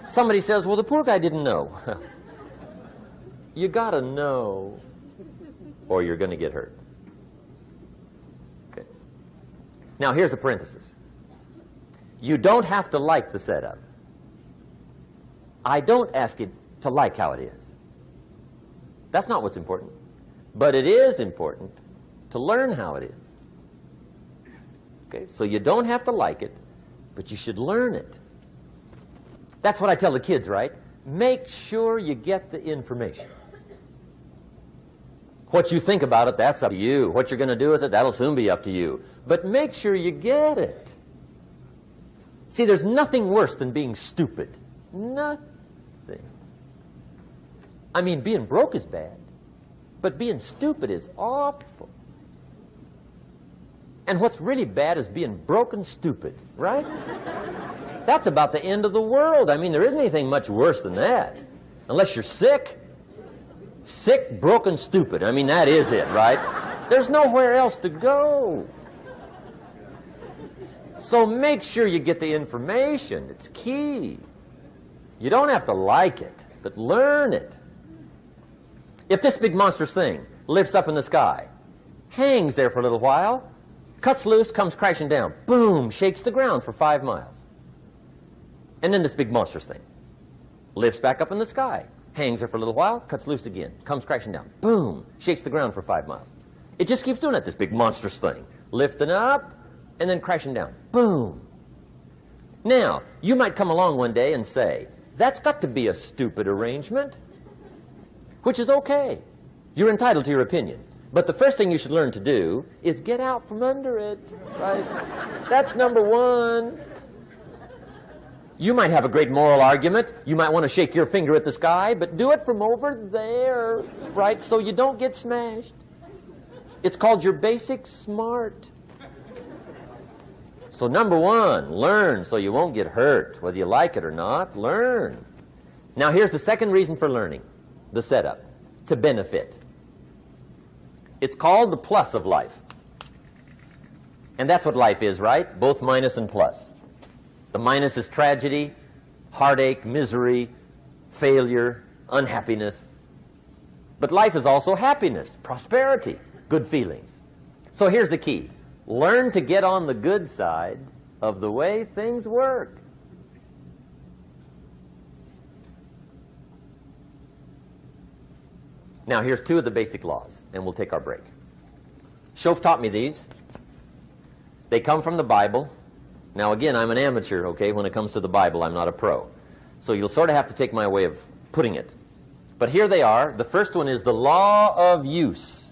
Somebody says, well, the poor guy didn't know. You got to know, or you're going to get hurt. Okay. Now, here's a parenthesis. You don't have to like the setup. I don't ask you to like how it is. That's not what's important. But it is important to learn how it is. Okay? So you don't have to like it, but you should learn it. That's what I tell the kids, right? Make sure you get the information. What you think about it, that's up to you. What you're going to do with it, that'll soon be up to you. But make sure you get it. See, there's nothing worse than being stupid. Nothing. I mean, being broke is bad, but being stupid is awful. And what's really bad is being broken stupid, right? That's about the end of the world. I mean, there isn't anything much worse than that. Unless you're sick. Sick, broken, stupid. I mean, that is it, right? There's nowhere else to go. So make sure you get the information. It's key. You don't have to like it, but learn it. If this big monstrous thing lifts up in the sky, hangs there for a little while, cuts loose, comes crashing down, boom, shakes the ground for 5 miles. And then this big monstrous thing lifts back up in the sky, hangs there for a little while, cuts loose again, comes crashing down, boom, shakes the ground for 5 miles. It just keeps doing that, this big monstrous thing, lifting up and then crashing down, boom. Now, you might come along one day and say, that's got to be a stupid arrangement, which is okay. You're entitled to your opinion. But the first thing you should learn to do is get out from under it, right? That's number one. You might have a great moral argument. You might want to shake your finger at the sky, but do it from over there, right, so you don't get smashed. It's called your basic smart. So number one, learn so you won't get hurt. Whether you like it or not, learn. Now here's the second reason for learning, the setup, to benefit. It's called the plus of life. And that's what life is, right? Both minus and plus. The minus is tragedy, heartache, misery, failure, unhappiness. But life is also happiness, prosperity, good feelings. So here's the key. Learn to get on the good side of the way things work. Now, here's 2 of the basic laws, and we'll take our break. Shof taught me these. They come from the Bible. Now, again, I'm an amateur, okay? When it comes to the Bible, I'm not a pro. So you'll sort of have to take my way of putting it. But here they are. The first one is the law of use.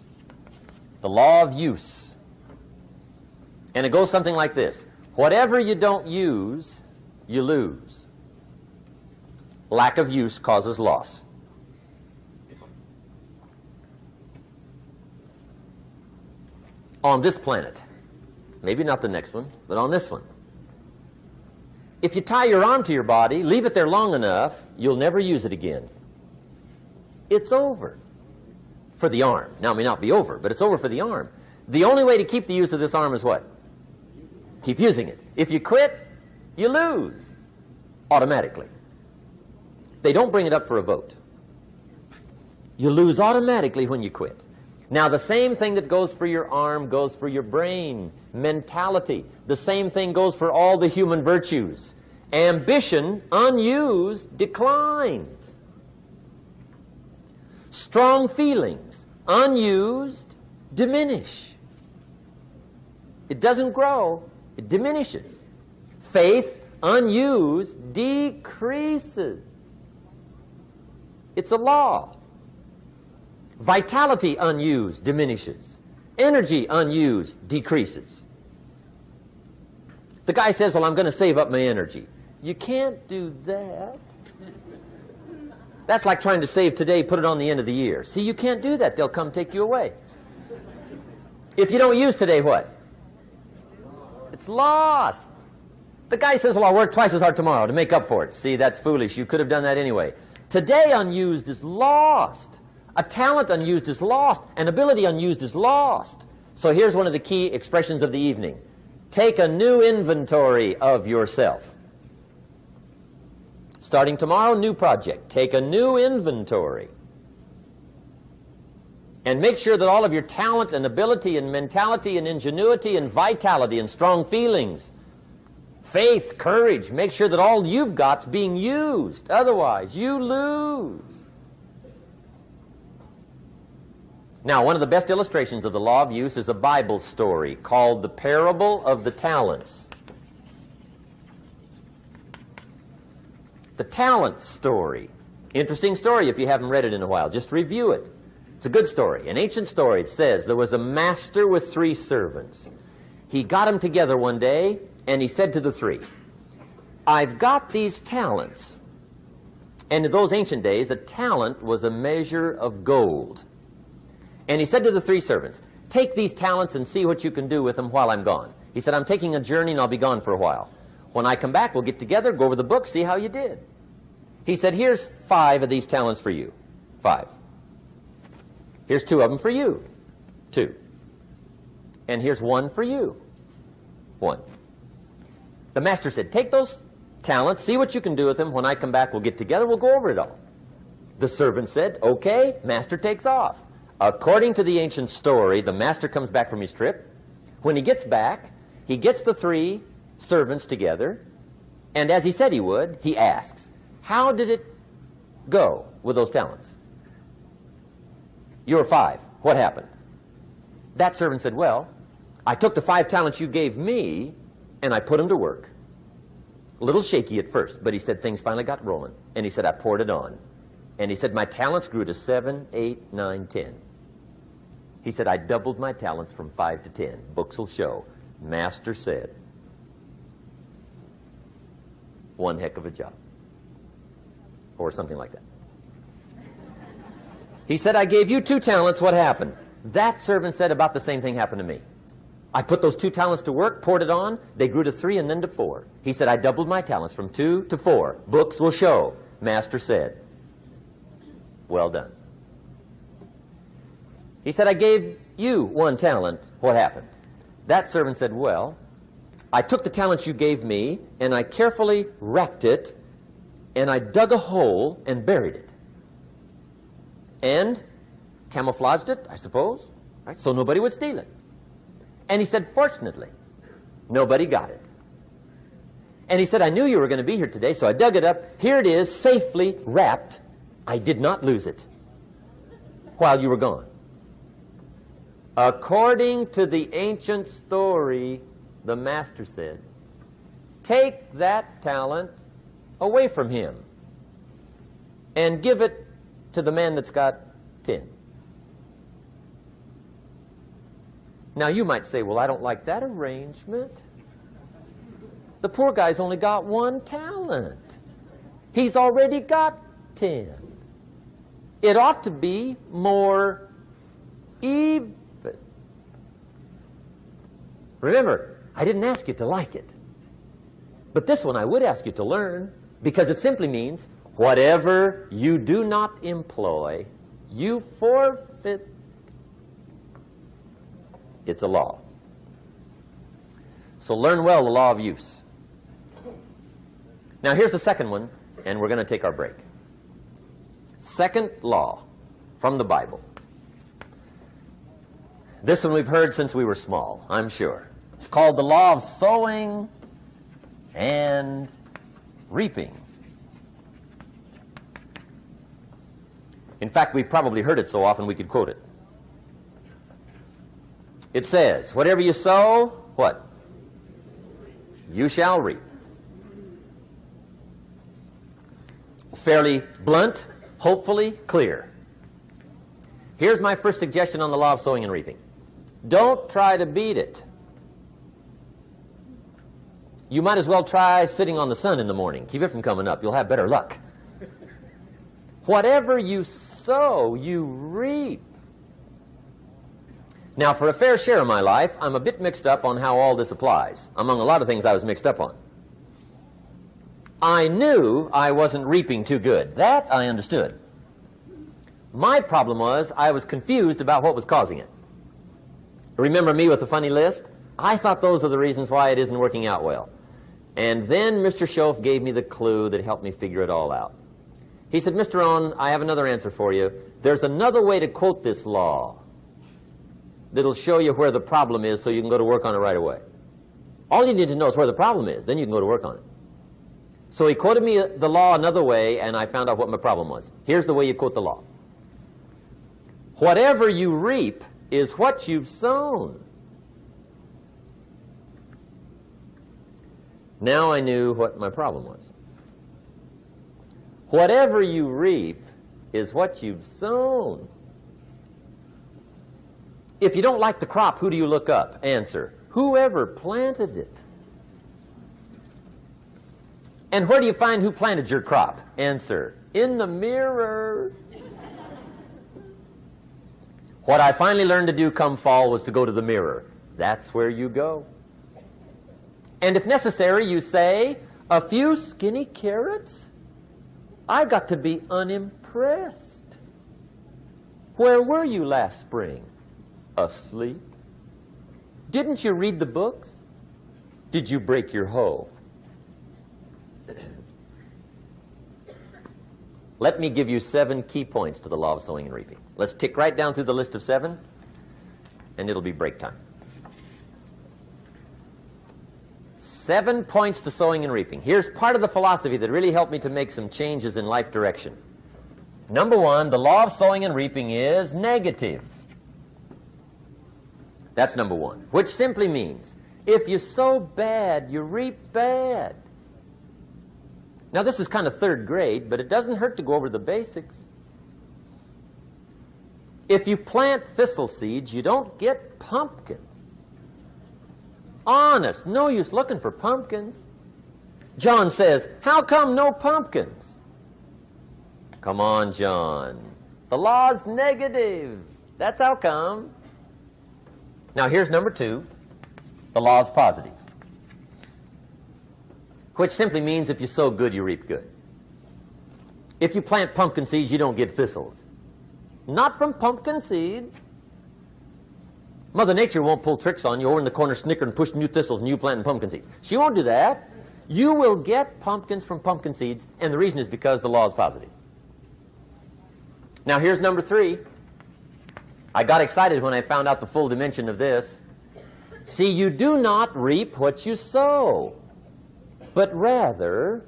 The law of use. And it goes something like this. Whatever you don't use, you lose. Lack of use causes loss. On this planet, maybe not the next one, but on this one, if you tie your arm to your body, leave it there long enough, you'll never use it again. It's over for the arm. Now, it may not be over, but it's over for the arm. The only way to keep the use of this arm is what? Keep using it. If you quit, you lose automatically. They don't bring it up for a vote. You lose automatically when you quit. Now, the same thing that goes for your arm goes for your brain, mentality. The same thing goes for all the human virtues. Ambition, unused, declines. Strong feelings, unused, diminish. It doesn't grow, it diminishes. Faith, unused, decreases. It's a law. Vitality unused diminishes. Energy unused decreases. The guy says, well, I'm going to save up my energy. You can't do that. That's like trying to save today, put it on the end of the year. See, you can't do that. They'll come take you away. If you don't use today, what? It's lost. The guy says, well, I'll work twice as hard tomorrow to make up for it. See, that's foolish. You could have done that anyway. Today unused is lost. A talent unused is lost. An ability unused is lost. So here's one of the key expressions of the evening. Take a new inventory of yourself. Starting tomorrow, new project. Take a new inventory. And make sure that all of your talent and ability and mentality and ingenuity and vitality and strong feelings, faith, courage, make sure that all you've got's being used. Otherwise, you lose. Now, one of the best illustrations of the law of use is a Bible story called the Parable of the Talents. The talent story. Interesting story if you haven't read it in a while. Just review it. It's a good story. An ancient story. It says there was a master with 3 servants. He got them together one day and he said to the 3, I've got these talents. And in those ancient days, a talent was a measure of gold. And he said to the 3 servants, take these talents and see what you can do with them while I'm gone. He said, I'm taking a journey and I'll be gone for a while. When I come back, we'll get together, go over the book, see how you did. He said, here's 5 of these talents for you. 5. Here's 2 of them for you. 2. And here's 1 for you. 1. The master said, take those talents, see what you can do with them. When I come back, we'll get together, we'll go over it all. The servant said, okay, master takes off. According to the ancient story, the master comes back from his trip. When he gets back, he gets the 3 servants together, and as he said he would, he asks, how did it go with those talents? You were 5. What happened? That servant said, well, I took the 5 talents you gave me, and I put them to work. A little shaky at first, but he said things finally got rolling. And he said, I poured it on. And he said, my talents grew to 7, 8, 9, 10. He said, I doubled my talents from 5 to 10. Books will show. Master said, one heck of a job. Or something like that. He said, I gave you 2 talents. What happened? That servant said, about the same thing happened to me. I put those 2 talents to work, poured it on. They grew to 3 and then to 4. He said, I doubled my talents from 2 to 4. Books will show. Master said, well done. He said, I gave you 1 talent. What happened? That servant said, well, I took the talents you gave me, and I carefully wrapped it, and I dug a hole and buried it. And camouflaged it, I suppose, right, so nobody would steal it. And he said, fortunately, nobody got it. And he said, I knew you were going to be here today, so I dug it up. Here it is, safely wrapped. I did not lose it while you were gone. According to the ancient story, the master said, take that talent away from him and give it to the man that's got 10. Now you might say, well, I don't like that arrangement. The poor guy's only got 1 talent. He's already got 10. It ought to be more even. Remember, I didn't ask you to like it. But this one I would ask you to learn, because it simply means whatever you do not employ, you forfeit. It's a law. So learn well the law of use. Now here's the second one, and we're going to take our break. Second law from the Bible. This one we've heard since we were small, I'm sure. It's called the law of sowing and reaping. In fact, we've probably heard it so often we could quote it. It says, whatever you sow, what? You shall reap. Fairly blunt, hopefully clear. Here's my first suggestion on the law of sowing and reaping. Don't try to beat it. You might as well try sitting on the sun in the morning. Keep it from coming up. You'll have better luck. Whatever you sow, you reap. Now, for a fair share of my life, I'm a bit mixed up on how all this applies. Among a lot of things I was mixed up on. I knew I wasn't reaping too good. That I understood. My problem was I was confused about what was causing it. Remember me with the funny list? I thought those are the reasons why it isn't working out well. And then Mr. Schoaf gave me the clue that helped me figure it all out. He said, Mr. Rohn, I have another answer for you. There's another way to quote this law that'll show you where the problem is so you can go to work on it right away. All you need to know is where the problem is. Then you can go to work on it. So he quoted me the law another way, and I found out what my problem was. Here's the way you quote the law. Whatever you reap is what you've sown. Now I knew what my problem was. Whatever you reap is what you've sown. If you don't like the crop, who do you look up? Answer, whoever planted it. And where do you find who planted your crop? Answer, in the mirror. What I finally learned to do come fall was to go to the mirror. That's where you go. And if necessary, you say, a few skinny carrots? I got to be unimpressed. Where were you last spring? Asleep. Didn't you read the books? Did you break your hoe? Let me give you 7 key points to the law of sowing and reaping. Let's tick right down through the list of 7, and it'll be break time. 7 points to sowing and reaping. Here's part of the philosophy that really helped me to make some changes in life direction. Number 1, the law of sowing and reaping is negative. That's number 1, which simply means if you sow bad, you reap bad. Now, this is kind of 3rd grade, but it doesn't hurt to go over the basics. If you plant thistle seeds, you don't get pumpkins. Honest, no use looking for pumpkins. John says, how come no pumpkins? Come on, John. The law's negative. That's how come. Now, here's number 2. The law's positive, which simply means if you sow good, you reap good. If you plant pumpkin seeds, you don't get thistles. Not from pumpkin seeds. Mother Nature won't pull tricks on you over in the corner, snicker and push new thistles and you planting pumpkin seeds. She won't do that. You will get pumpkins from pumpkin seeds, and the reason is because the law is positive. Now, here's number 3. I got excited when I found out the full dimension of this. See, you do not reap what you sow, but rather,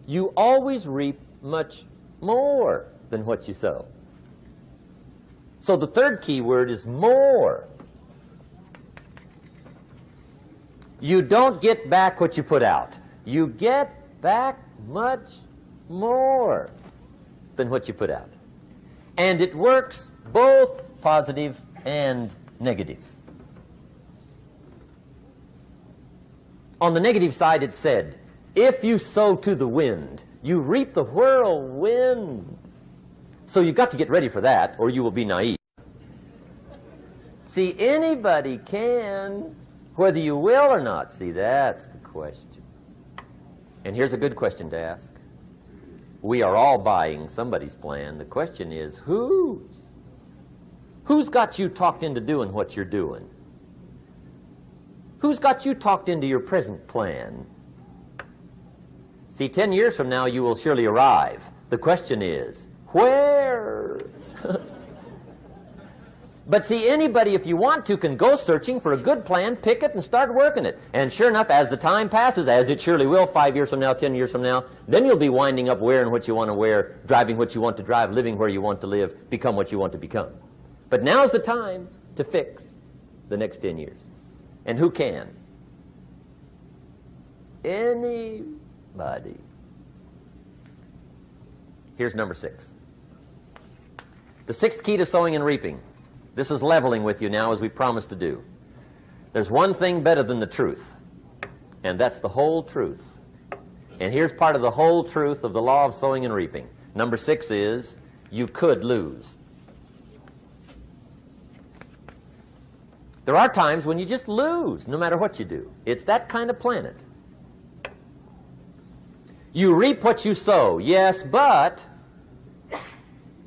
you always reap much more than what you sow. So the 3rd key word is more. You don't get back what you put out. You get back much more than what you put out. And it works both positive and negative. On the negative side, it said, if you sow to the wind, you reap the whirlwind. So you've got to get ready for that, or you will be naive. See, anybody can, whether you will or not. See, that's the question. And here's a good question to ask. We are all buying somebody's plan. The question is, whose? Who's got you talked into doing what you're doing? Who's got you talked into your present plan? See, 10 years from now, you will surely arrive. The question is, where? But see, anybody, if you want to, can go searching for a good plan, pick it, and start working it. And sure enough, as the time passes, as it surely will 5 years from now, 10 years from now, then you'll be winding up wearing what you want to wear, driving what you want to drive, living where you want to live, become what you want to become. But now's the time to fix the next 10 years. And who can? Anybody. Here's number 6. The 6th key to sowing and reaping. This is leveling with you now, as we promised to do. There's one thing better than the truth, and that's the whole truth. And here's part of the whole truth of the law of sowing and reaping. Number 6 is, you could lose. There are times when you just lose, no matter what you do. It's that kind of planet. You reap what you sow, yes, but...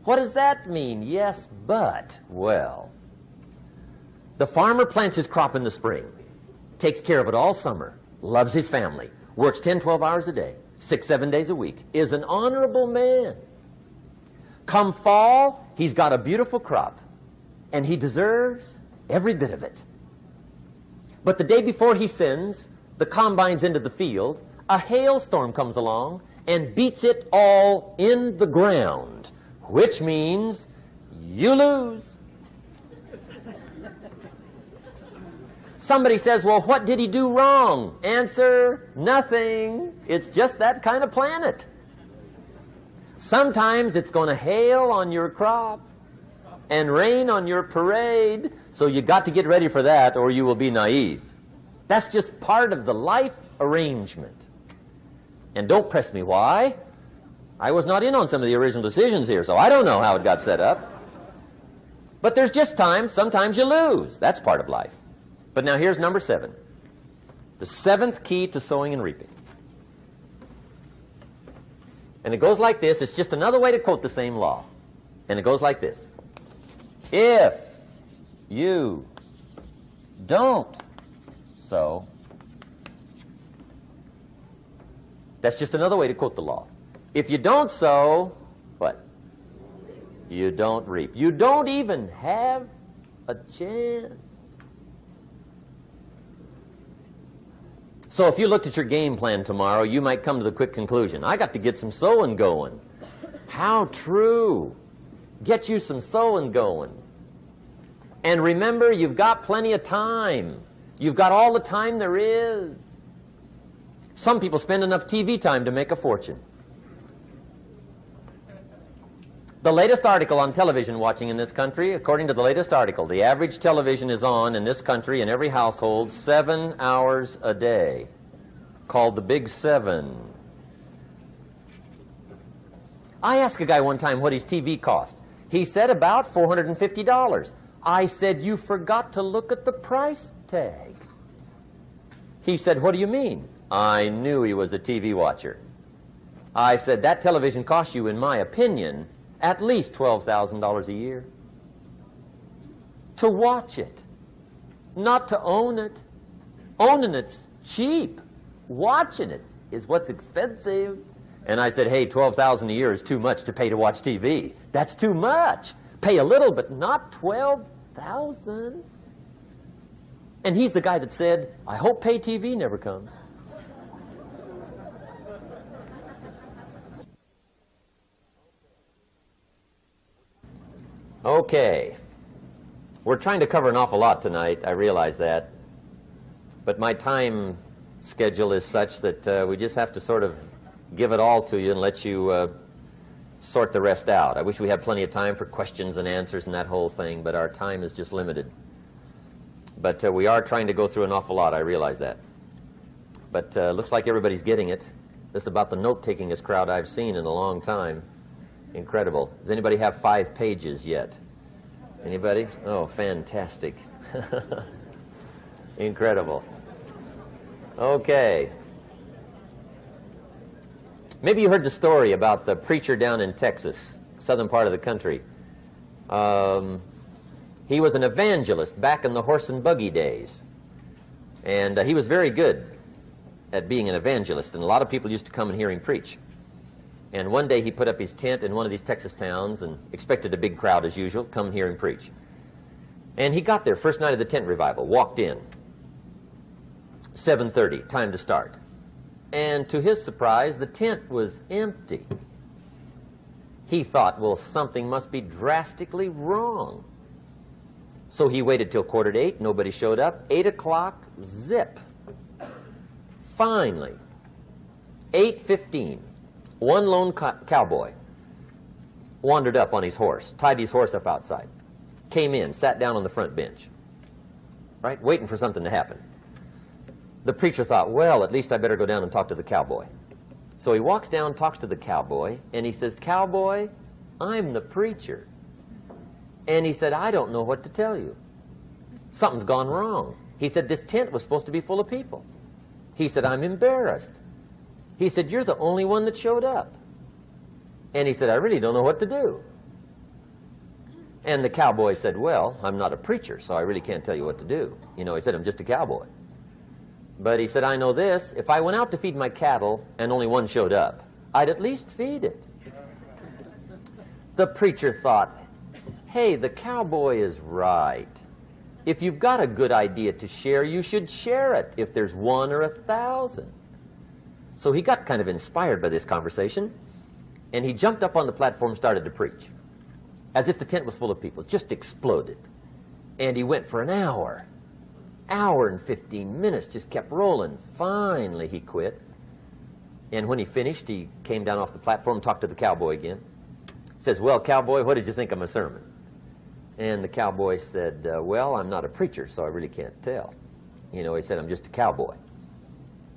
What does that mean? Yes, but. Well, the farmer plants his crop in the spring, takes care of it all summer, loves his family, works 10, 12 hours a day, 6, 7 days a week, is an honorable man. Come fall, he's got a beautiful crop, and he deserves every bit of it. But the day before he sends the combines into the field, a hailstorm comes along and beats it all in the ground, which means you lose. Somebody says, well, what did he do wrong? Answer, nothing. It's just that kind of planet. Sometimes it's going to hail on your crop and rain on your parade, so you got to get ready for that or you will be naive. That's just part of the life arrangement. And don't press me why. I was not in on some of the original decisions here, so I don't know how it got set up. But there's just times, sometimes you lose. That's part of life. But now here's number 7. The 7th key to sowing and reaping. And it goes like this. It's just another way to quote the same law. And it goes like this. If you don't sow, that's just another way to quote the law. If you don't sow, what? You don't reap. You don't even have a chance. So if you looked at your game plan tomorrow, you might come to the quick conclusion, I got to get some sowing going. How true. Get you some sowing going. And remember, you've got plenty of time. You've got all the time there is. Some people spend enough TV time to make a fortune. The latest article on television watching in this country, according to the latest article, the average television is on in this country in every household 7 hours a day, called the Big 7. I asked a guy one time what his TV cost. He said about $450. I said, you forgot to look at the price tag. He said, what do you mean? I knew he was a TV watcher. I said, that television costs you, in my opinion, at least $12,000 a year. To watch it, not to own it. Owning it's cheap. Watching it is what's expensive. And I said, hey, $12,000 a year is too much to pay to watch TV. That's too much. Pay a little, but not $12,000. And he's the guy that said, I hope pay TV never comes. Okay. We're trying to cover an awful lot tonight, I realize that. But my time schedule is such that we just have to sort of give it all to you and let you sort the rest out. I wish we had plenty of time for questions and answers and that whole thing, but our time is just limited. But we are trying to go through an awful lot, I realize that. But looks like everybody's getting it. This is about the note-takingest crowd I've seen in a long time. Incredible. Does anybody have 5 pages yet? Anybody? Oh, fantastic. Incredible. Okay. Maybe you heard the story about the preacher down in Texas, southern part of the country. He was an evangelist back in the horse and buggy days. And he was very good at being an evangelist, and a lot of people used to come and hear him preach. And one day he put up his tent in one of these Texas towns and expected a big crowd as usual, come hear him preach. And he got there, first night of the tent revival, walked in. 7:30, time to start. And to his surprise, the tent was empty. He thought, well, something must be drastically wrong. So he waited till 7:45, nobody showed up. 8 o'clock, zip. Finally, 8:15, one lone cowboy wandered up on his horse, tied his horse up outside, came in, sat down on the front bench, right, waiting for something to happen. The preacher thought, well, at least I better go down and talk to the cowboy. So he walks down, talks to the cowboy, and he says, cowboy, I'm the preacher. And he said, I don't know what to tell you. Something's gone wrong. He said, this tent was supposed to be full of people. He said, I'm embarrassed. He said, you're the only one that showed up. And he said, I really don't know what to do. And the cowboy said, well, I'm not a preacher, so I really can't tell you what to do. You know, he said, I'm just a cowboy. But he said, I know this, if I went out to feed my cattle and only one showed up, I'd at least feed it. The preacher thought, hey, the cowboy is right. If you've got a good idea to share, you should share it, if there's 1 or 1,000. So he got kind of inspired by this conversation, and he jumped up on the platform and started to preach, as if the tent was full of people, just exploded. And he went for an hour and 15 minutes, just kept rolling. Finally, he quit. And when he finished, he came down off the platform, talked to the cowboy again. Says, well, cowboy, what did you think of my sermon? And the cowboy said, well, I'm not a preacher, so I really can't tell. You know, he said, I'm just a cowboy.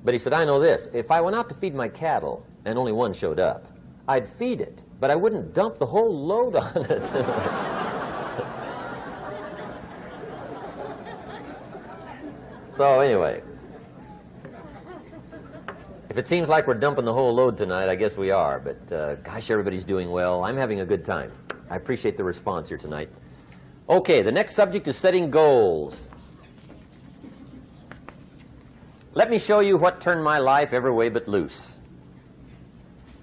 But he said, I know this. If I went out to feed my cattle and only one showed up, I'd feed it, but I wouldn't dump the whole load on it. So anyway, if it seems like we're dumping the whole load tonight, I guess we are. But gosh, everybody's doing well. I'm having a good time. I appreciate the response here tonight. Okay, the next subject is setting goals. Let me show you what turned my life every way but loose.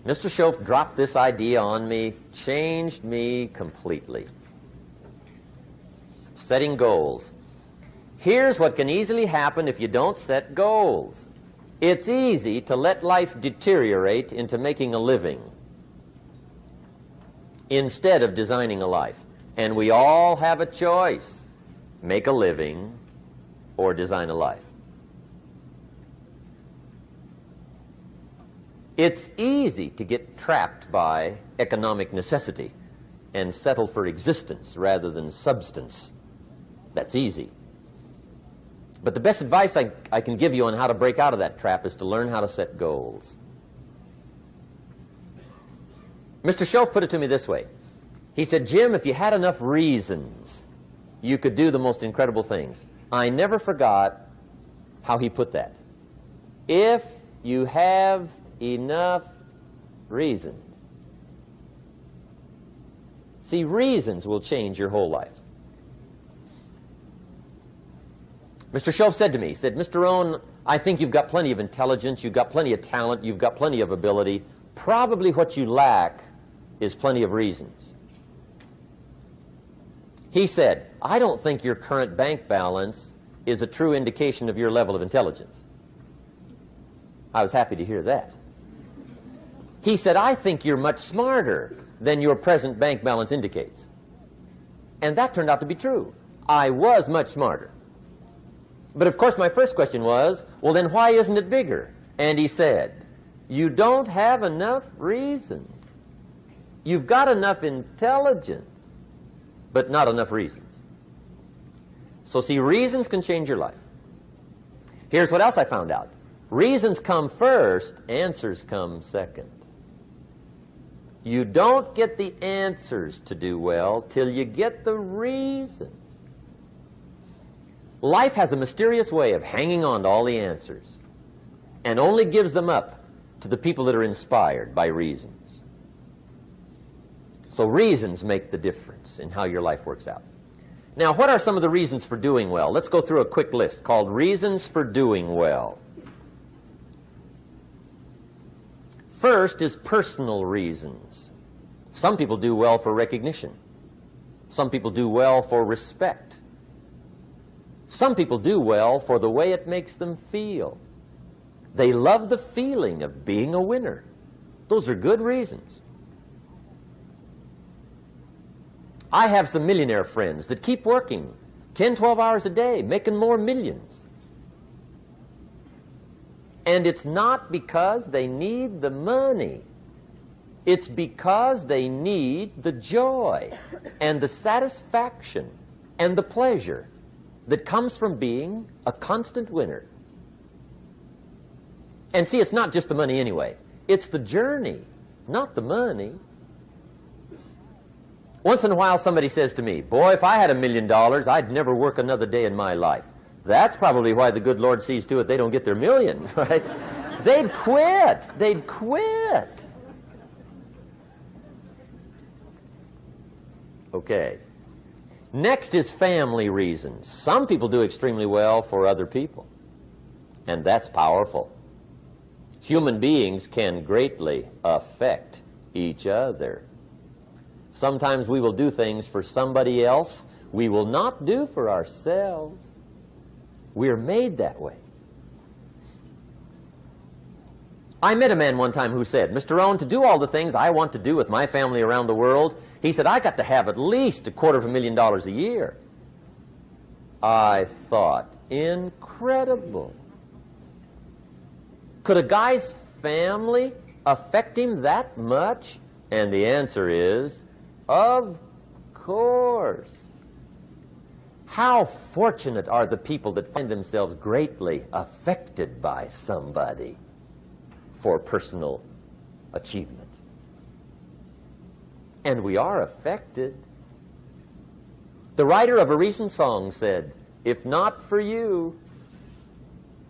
Mr. Schoaf dropped this idea on me, changed me completely. Setting goals. Here's what can easily happen if you don't set goals. It's easy to let life deteriorate into making a living instead of designing a life. And we all have a choice. Make a living or design a life. It's easy to get trapped by economic necessity and settle for existence rather than substance. That's easy. But the best advice I can give you on how to break out of that trap is to learn how to set goals. Mr. Schoaf put it to me this way. He said, Jim, if you had enough reasons, you could do the most incredible things. I never forgot how he put that. If you have enough reasons. See, reasons will change your whole life. Mr. Schoaf said to me, he said, Mr. Rohn, I think you've got plenty of intelligence, you've got plenty of talent, you've got plenty of ability. Probably what you lack is plenty of reasons. He said, I don't think your current bank balance is a true indication of your level of intelligence. I was happy to hear that. He said, I think you're much smarter than your present bank balance indicates. And that turned out to be true. I was much smarter. But of course my first question was, well then why isn't it bigger? And he said, you don't have enough reasons. You've got enough intelligence, but not enough reasons. So see, reasons can change your life. Here's what else I found out. Reasons come first, answers come second. You don't get the answers to do well till you get the reasons. Life has a mysterious way of hanging on to all the answers and only gives them up to the people that are inspired by reasons. So reasons make the difference in how your life works out. Now, what are some of the reasons for doing well? Let's go through a quick list called Reasons for Doing Well. First is personal reasons. Some people do well for recognition. Some people do well for respect. Some people do well for the way it makes them feel. They love the feeling of being a winner. Those are good reasons. I have some millionaire friends that keep working 10, 12 hours a day, making more millions. And it's not because they need the money. It's because they need the joy and the satisfaction and the pleasure that comes from being a constant winner. And see, it's not just the money anyway. It's the journey, not the money. Once in a while somebody says to me, boy, if I had $1 million, I'd never work another day in my life. That's probably why the good Lord sees to it they don't get their million, right? They'd quit. They'd quit. Okay. Next is family reasons. Some people do extremely well for other people, and that's powerful. Human beings can greatly affect each other. Sometimes we will do things for somebody else we will not do for ourselves. We're made that way. I met a man one time who said, Mr. Rohn, to do all the things I want to do with my family around the world, he said, I got to have at least $250,000 a year. I thought, incredible. Could a guy's family affect him that much? And the answer is, of course. How fortunate are the people that find themselves greatly affected by somebody for personal achievement. And we are affected. The writer of a recent song said, "If not for you,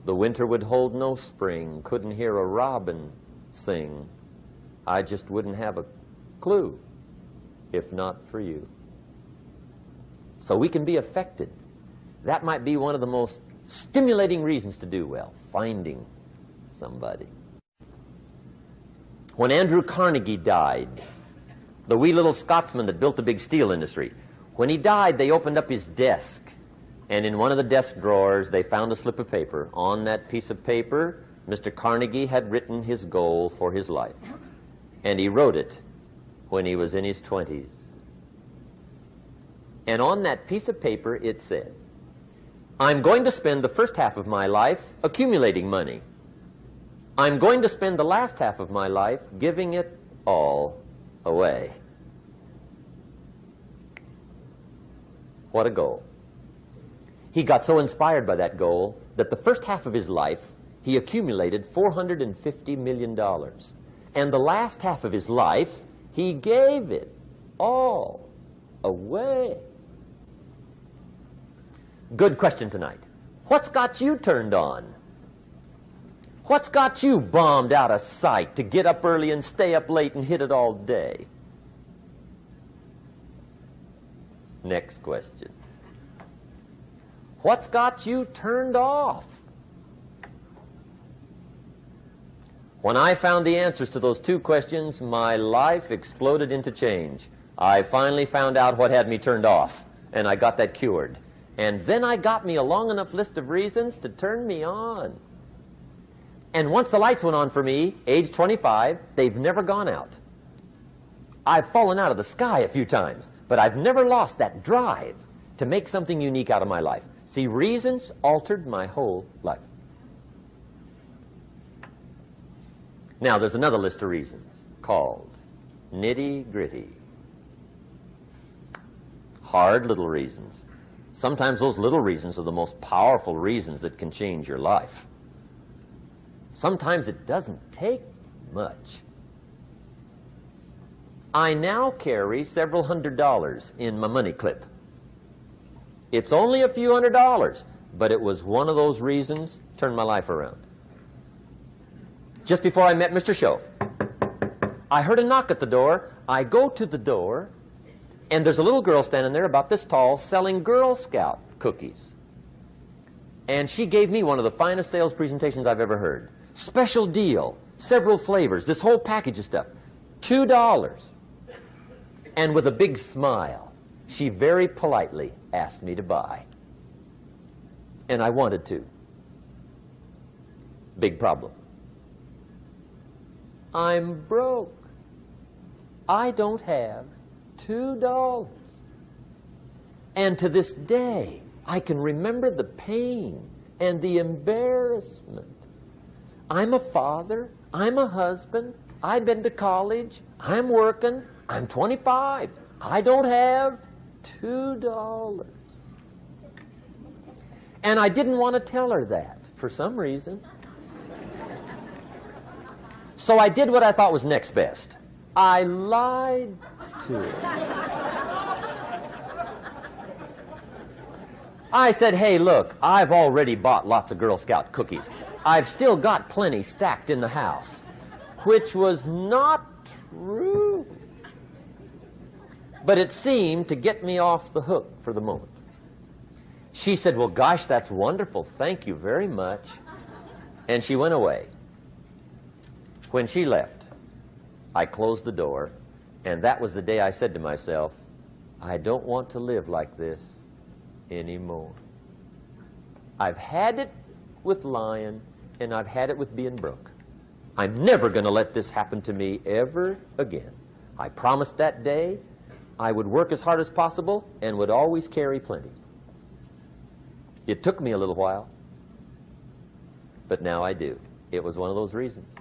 the winter would hold no spring, couldn't hear a robin sing. I just wouldn't have a clue if not for you." So we can be affected. That might be one of the most stimulating reasons to do well, finding somebody. When Andrew Carnegie died, the wee little Scotsman that built the big steel industry, when he died, they opened up his desk, and in one of the desk drawers, they found a slip of paper. On that piece of paper, Mr. Carnegie had written his goal for his life, and he wrote it when he was in his 20s. And on that piece of paper, it said, "I'm going to spend the first half of my life accumulating money. I'm going to spend the last half of my life giving it all away." What a goal. He got so inspired by that goal that the first half of his life, he accumulated $450 million. And the last half of his life, he gave it all away. Good question tonight. What's got you turned on? What's got you bombed out of sight to get up early and stay up late and hit it all day? Next question. What's got you turned off? When I found the answers to those two questions, my life exploded into change. I finally found out what had me turned off, and I got that cured. And then I got me a long enough list of reasons to turn me on. And once the lights went on for me, age 25, they've never gone out. I've fallen out of the sky a few times, but I've never lost that drive to make something unique out of my life. See, reasons altered my whole life. Now, there's another list of reasons called nitty-gritty. Hard little reasons. Sometimes those little reasons are the most powerful reasons that can change your life. Sometimes it doesn't take much. I now carry several $100s in my money clip. It's only a few $100s, but it was one of those reasons turned my life around. Just before I met Mr. Schoaf, I heard a knock at the door. I go to the door, and there's a little girl standing there about this tall selling Girl Scout cookies. And she gave me one of the finest sales presentations I've ever heard. Special deal, several flavors, this whole package of stuff, $2. And with a big smile, she very politely asked me to buy. And I wanted to. Big problem. I'm broke. I don't have $2. And to this day, I can remember the pain and the embarrassment. I'm a father. I'm a husband. I've been to college. I'm working. I'm 25. I don't have $2. And I didn't want to tell her that for some reason. So I did what I thought was next best. I lied to her. I said, "Hey, look, I've already bought lots of Girl Scout cookies. I've still got plenty stacked in the house," which was not true. But it seemed to get me off the hook for the moment. She said, "Well, gosh, that's wonderful. Thank you very much." And she went away. When she left, I closed the door, and that was the day I said to myself, I don't want to live like this anymore. I've had it with lying, and I've had it with being broke. I'm never going to let this happen to me ever again. I promised that day I would work as hard as possible and would always carry plenty. It took me a little while, but now I do. It was one of those reasons.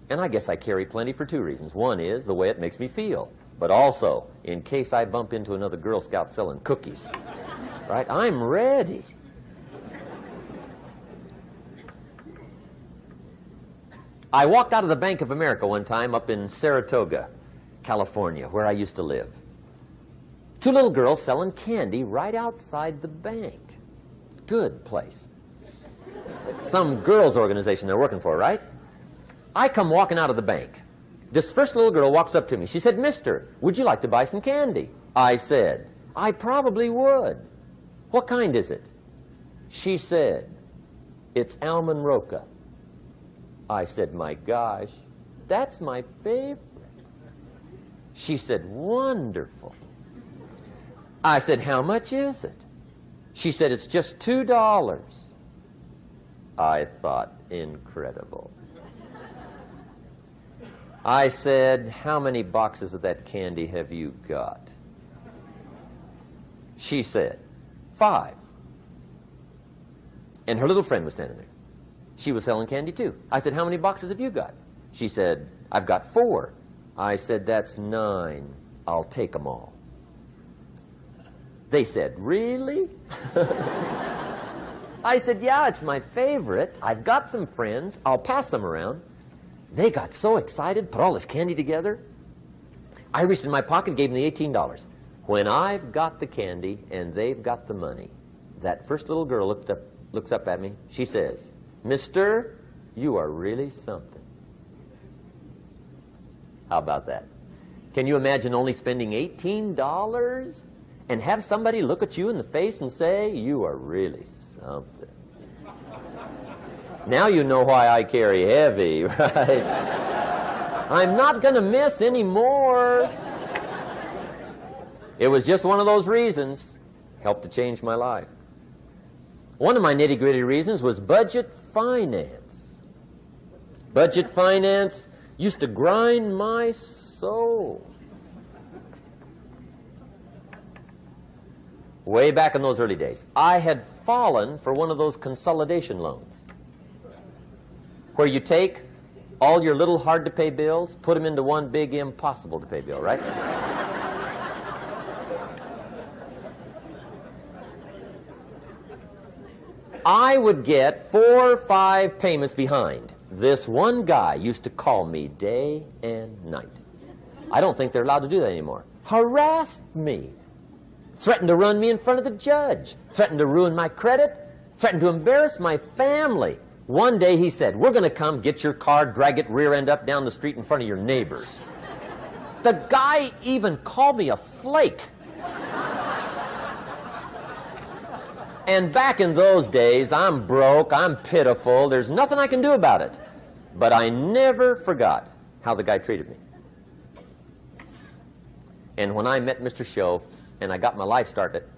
And I guess I carry plenty for two reasons. One is the way it makes me feel, but also in case I bump into another Girl Scout selling cookies. Right? I'm ready. I walked out of the Bank of America one time up in Saratoga, California, where I used to live. Two little girls selling candy right outside the bank. Good place. Some girls' organization they're working for, right? I come walking out of the bank. This first little girl walks up to me. She said, "Mister, would you like to buy some candy?" I said, "I probably would." "What kind is it?" She said, "It's almond roca." I said, "My gosh, that's my favorite." She said, "Wonderful." I said, "How much is it?" She said, "It's just $2. I thought, incredible. I said, "How many boxes of that candy have you got?" She said, 5. And her little friend was standing there. She was selling candy too. I said, "How many boxes have you got?" She said, "I've got 4. I said, "That's 9. I'll take them all." They said, "Really?" I said, "Yeah, it's my favorite. I've got some friends. I'll pass them around." They got so excited, put all this candy together. I reached in my pocket, gave them the $18. When I've got the candy and they've got the money, that first little girl looks up at me. She says, "Mister, you are really something." How about that? Can you imagine only spending $18 and have somebody look at you in the face and say, "You are really something"? Now you know why I carry heavy, right? I'm not going to miss anymore. It was just one of those reasons. Helped to change my life. One of my nitty-gritty reasons was budget finance. Budget finance used to grind my soul. Way back in those early days, I had fallen for one of those consolidation loans, where you take all your little hard-to-pay bills, put them into one big impossible-to-pay bill, right? I would get 4 or 5 payments behind. This one guy used to call me day and night. I don't think they're allowed to do that anymore. Harassed me. Threatened to run me in front of the judge. Threatened to ruin my credit. Threatened to embarrass my family. One day he said, "We're going to come get your car, drag it rear end up down the street in front of your neighbors." The guy even called me a flake. And back in those days, I'm broke, I'm pitiful, there's nothing I can do about it. But I never forgot how the guy treated me. And when I met Mr. Schoaf and I got my life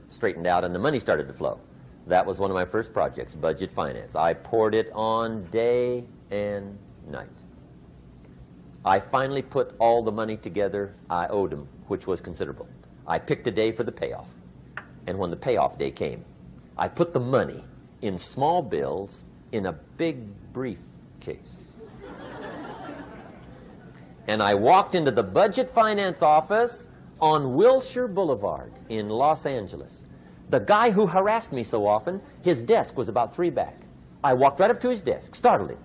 straightened out and the money started to flow, that was one of my first projects, budget finance. I poured it on day and night. I finally put all the money together I owed him, which was considerable. I picked a day for the payoff. And when the payoff day came, I put the money in small bills in a big briefcase. And I walked into the budget finance office on Wilshire Boulevard in Los Angeles. The guy who harassed me so often, his desk was about 3 back. I walked right up to his desk, startled him.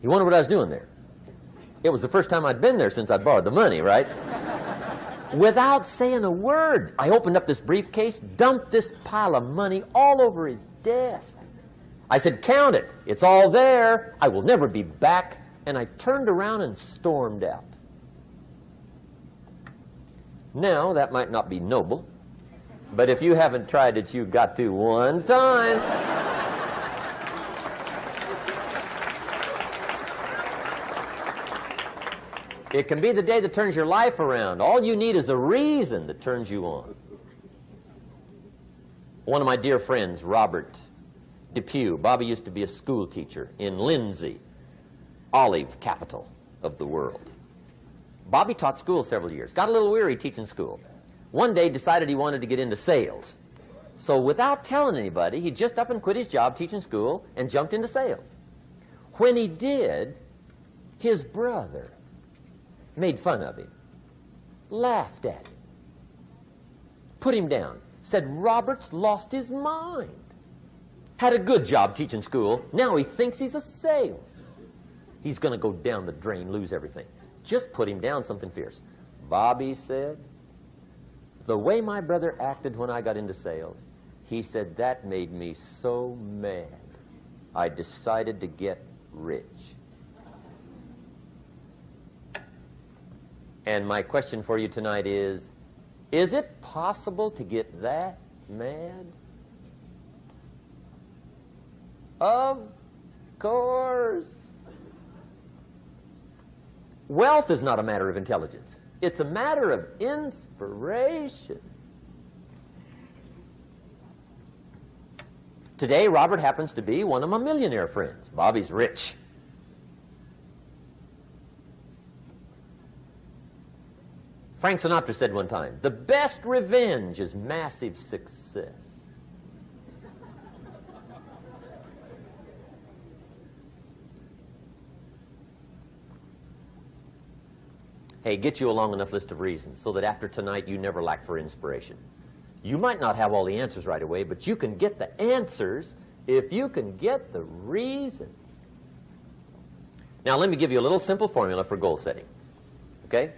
He wondered what I was doing there. It was the first time I'd been there since I'd borrowed the money, right? Without saying a word, I opened up this briefcase, dumped this pile of money all over his desk. I said, "Count it. It's all there. I will never be back." And I turned around and stormed out. Now, that might not be noble, but if you haven't tried it, you've got to one time. It can be the day that turns your life around. All you need is a reason that turns you on. One of my dear friends, Robert Depew, Bobby used to be a school teacher in Lindsay, olive capital of the world. Bobby taught school several years, got a little weary teaching school. One day decided he wanted to get into sales. So without telling anybody, he just up and quit his job teaching school and jumped into sales. When he did, his brother made fun of him, laughed at him, put him down, said Robert's lost his mind. Had a good job teaching school. Now he thinks he's a salesman. He's going to go down the drain, lose everything. Just put him down something fierce. Bobby said, the way my brother acted when I got into sales, he said that made me so mad. I decided to get rich. And my question for you tonight is it possible to get that mad? Of course. Wealth is not a matter of intelligence. It's a matter of inspiration. Today, Robert happens to be one of my millionaire friends. Bobby's rich. Frank Sinatra said one time, the best revenge is massive success. Hey, get you a long enough list of reasons so that after tonight you never lack for inspiration. You might not have all the answers right away, but you can get the answers if you can get the reasons. Now, let me give you a little simple formula for goal setting. Okay?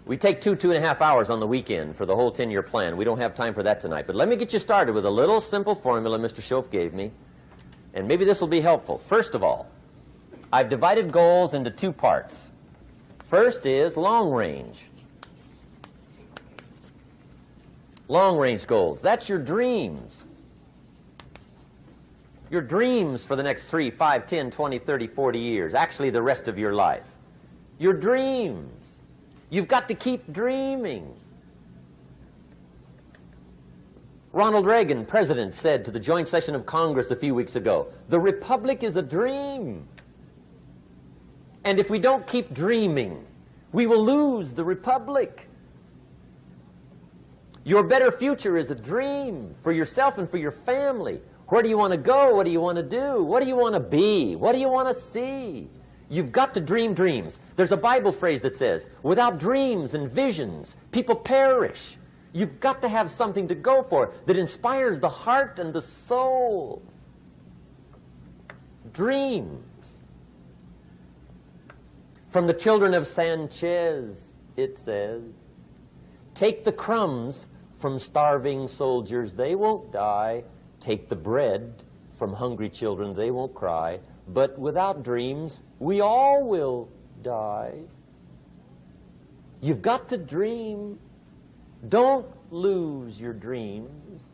We take 2.5 hours on the weekend for the whole 10-year plan. We don't have time for that tonight. But let me get you started with a little simple formula Mr. Schoaf gave me. And maybe this will be helpful. First of all, I've divided goals into two parts. First is long range. Long range goals. That's your dreams. Your dreams for the next 3, 5, 10, 20, 30, 40 years. Actually, the rest of your life. Your dreams. You've got to keep dreaming. Ronald Reagan, president, said to the joint session of Congress a few weeks ago, the Republic is a dream. And if we don't keep dreaming, we will lose the Republic. Your better future is a dream for yourself and for your family. Where do you want to go? What do you want to do? What do you want to be? What do you want to see? You've got to dream dreams. There's a Bible phrase that says, without dreams and visions, people perish. You've got to have something to go for that inspires the heart and the soul. Dreams. From the children of Sanchez, it says, take the crumbs from starving soldiers, they won't die. Take the bread from hungry children, they won't cry. But without dreams, we all will die. You've got to dream. Don't lose your dreams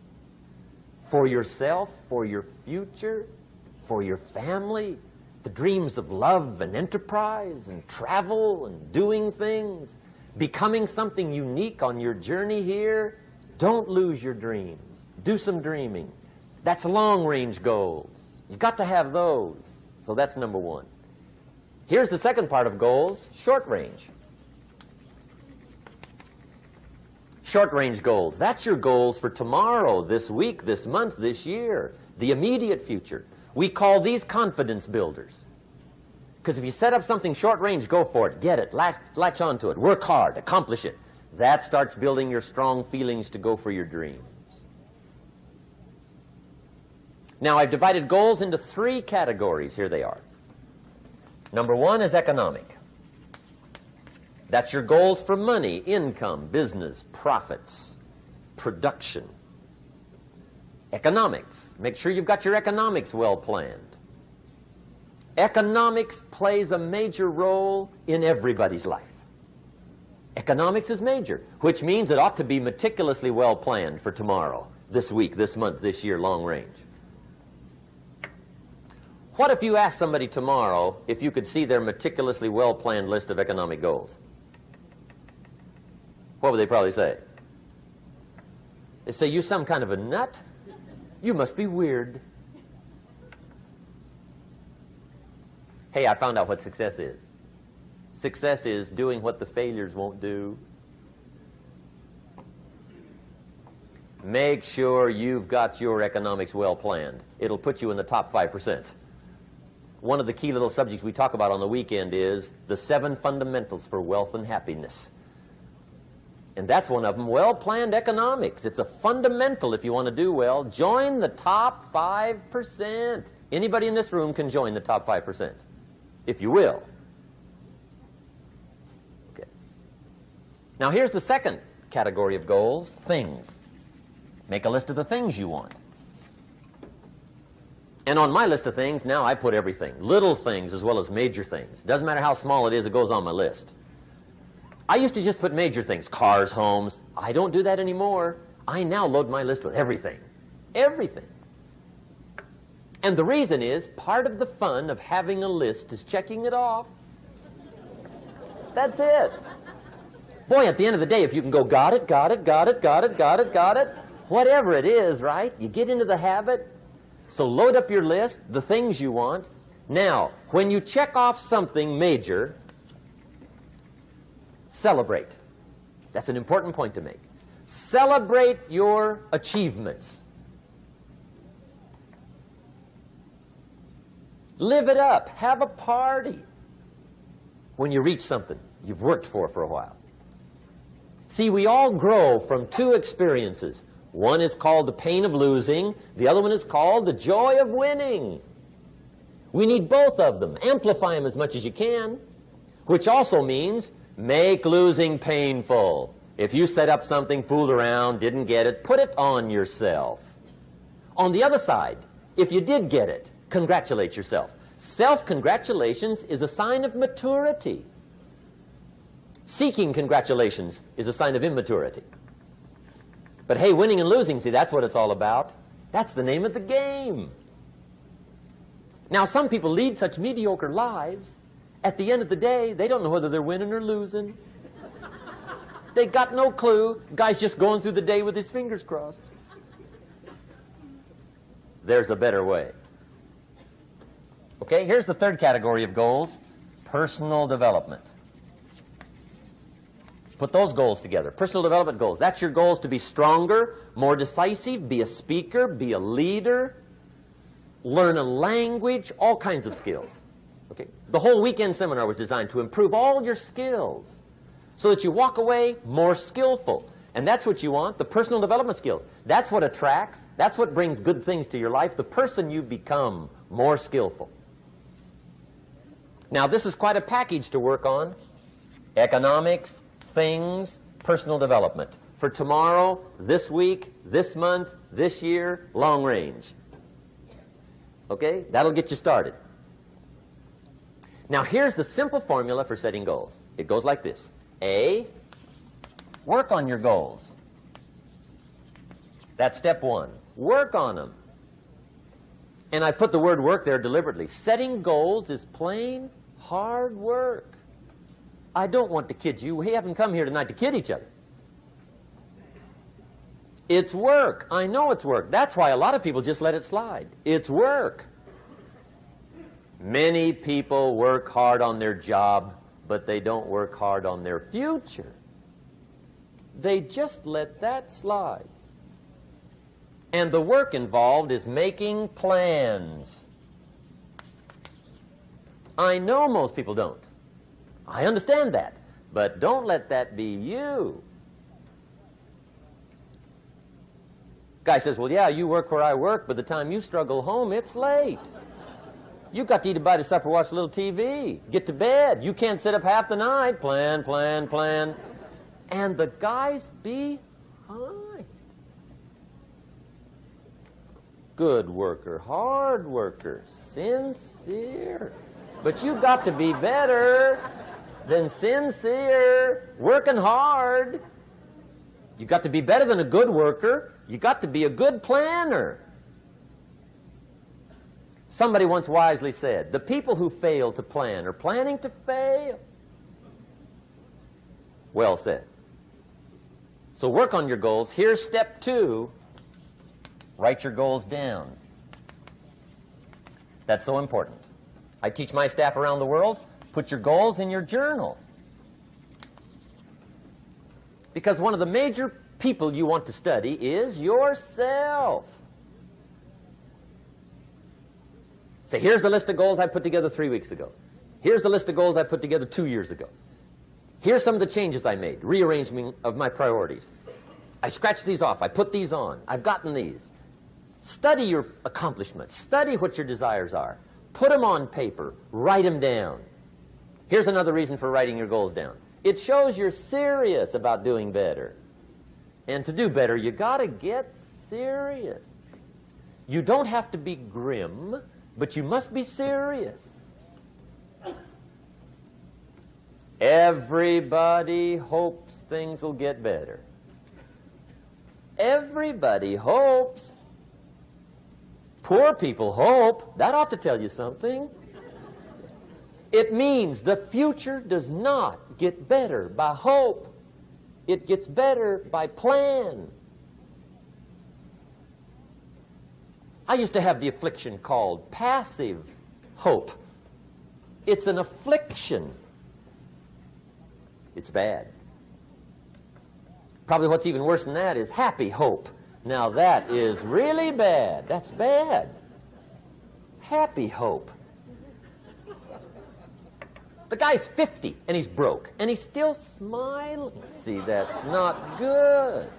for yourself, for your future, for your family. The dreams of love and enterprise and travel and doing things, becoming something unique on your journey here. Don't lose your dreams. Do some dreaming. That's long-range goals. You've got to have those. So that's number one. Here's the second part of goals, short range. Short-range goals. That's your goals for tomorrow, this week, this month, this year, the immediate future. We call these confidence builders. Because if you set up something short-range, go for it, get it, latch onto it, work hard, accomplish it. That starts building your strong feelings to go for your dreams. Now, I've divided goals into 3 categories. Here they are. Number 1 is economic. That's your goals for money, income, business, profits, production. Economics. Make sure you've got your economics well planned. Economics plays a major role in everybody's life. Economics is major, which means it ought to be meticulously well planned for tomorrow, this week, this month, this year, long range. What if you asked somebody tomorrow if you could see their meticulously well-planned list of economic goals? What would they probably say? They'd say, you some kind of a nut? You must be weird. Hey, I found out what success is. Success is doing what the failures won't do. Make sure you've got your economics well planned. It'll put you in the top 5%. One of the key little subjects we talk about on the weekend is the 7 fundamentals for wealth and happiness. And that's one of them, well-planned economics. It's a fundamental if you want to do well. Join the top 5%. Anybody in this room can join the top 5%, if you will. Okay. Now here's the second category of goals, things. Make a list of the things you want. And on my list of things, now I put everything. Little things as well as major things. Doesn't matter how small it is, it goes on my list. I used to just put major things, cars, homes. I don't do that anymore. I now load my list with everything. Everything. And the reason is, part of the fun of having a list is checking it off. That's it. Boy, at the end of the day, if you can go, got it, got it, got it, got it, got it, got it, whatever it is, right? You get into the habit. So load up your list, the things you want. Now, when you check off something major, celebrate. That's an important point to make. Celebrate your achievements. Live it up. Have a party when you reach something you've worked for a while. See, we all grow from two experiences. One is called the pain of losing. The other one is called the joy of winning. We need both of them. Amplify them as much as you can, which also means make losing painful. If you set up something, fooled around, didn't get it, put it on yourself. On the other side, if you did get it, congratulate yourself. Self-congratulations is a sign of maturity. Seeking congratulations is a sign of immaturity. But hey, winning and losing, see, that's what it's all about. That's the name of the game. Now, some people lead such mediocre lives, at the end of the day, they don't know whether they're winning or losing. They got no clue. Guy's just going through the day with his fingers crossed. There's a better way. Okay, here's the third category of goals, personal development. Put those goals together. Personal development goals. That's your goals to be stronger, more decisive, be a speaker, be a leader, learn a language, all kinds of skills. Okay? The whole weekend seminar was designed to improve all your skills so that you walk away more skillful. And that's what you want, the personal development skills. That's what attracts, that's what brings good things to your life, the person you become more skillful. Now, this is quite a package to work on. Economics, things, personal development. For tomorrow, this week, this month, this year, long range. Okay? That'll get you started. Now, here's the simple formula for setting goals. It goes like this. A, work on your goals. That's step one. Work on them. And I put the word work there deliberately. Setting goals is plain hard work. I don't want to kid you. We haven't come here tonight to kid each other. It's work. I know it's work. That's why a lot of people just let it slide. It's work. Many people work hard on their job, but they don't work hard on their future. They just let that slide. And the work involved is making plans. I know most people don't. I understand that, but don't let that be you. Guy says, well, yeah, you work where I work, but the time you struggle home, it's late. You've got to eat a bite of supper, watch a little TV, get to bed. You can't sit up half the night. Plan, plan, plan. And the guy's behind. Good worker, hard worker, sincere. But you've got to be better than sincere, working hard. You've got to be better than a good worker. You've got to be a good planner. Somebody once wisely said, the people who fail to plan are planning to fail. Well said. So work on your goals. Here's step two. Write your goals down. That's so important. I teach my staff around the world, put your goals in your journal. Because one of the major people you want to study is yourself. Say, here's the list of goals I put together 3 weeks ago. Here's the list of goals I put together 2 years ago. Here's some of the changes I made, rearrangement of my priorities. I scratched these off. I put these on. I've gotten these. Study your accomplishments. Study what your desires are. Put them on paper. Write them down. Here's another reason for writing your goals down. It shows you're serious about doing better. And to do better, you got to get serious. You don't have to be grim, but you must be serious. Everybody hopes things will get better. Everybody hopes. Poor people hope. That ought to tell you something. It means the future does not get better by hope. It gets better by plan. I used to have the affliction called passive hope. It's an affliction. It's bad. Probably what's even worse than that is happy hope. Now that is really bad. That's bad. Happy hope. The guy's 50 and he's broke and he's still smiling. See, that's not good.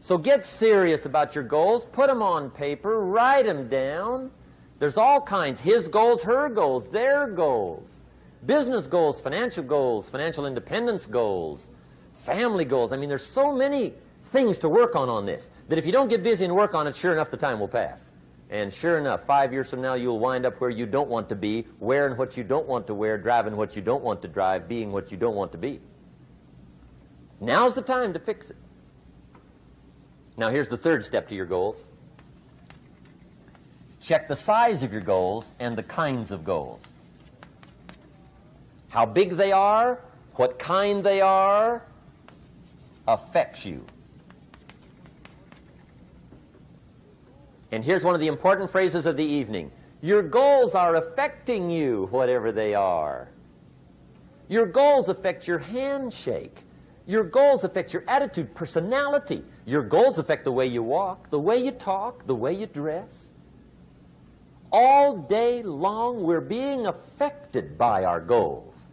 So get serious about your goals. Put them on paper. Write them down. There's all kinds. His goals, her goals, their goals. Business goals, financial independence goals, family goals. I mean, there's so many things to work on this that if you don't get busy and work on it, sure enough, the time will pass. And sure enough, 5 years from now, you'll wind up where you don't want to be, wearing what you don't want to wear, driving what you don't want to drive, being what you don't want to be. Now's the time to fix it. Now, here's the third step to your goals. Check the size of your goals and the kinds of goals. How big they are, what kind they are, affects you. And here's one of the important phrases of the evening. Your goals are affecting you, whatever they are. Your goals affect your handshake. Your goals affect your attitude, personality. Your goals affect the way you walk, the way you talk, the way you dress. All day long, we're being affected by our goals.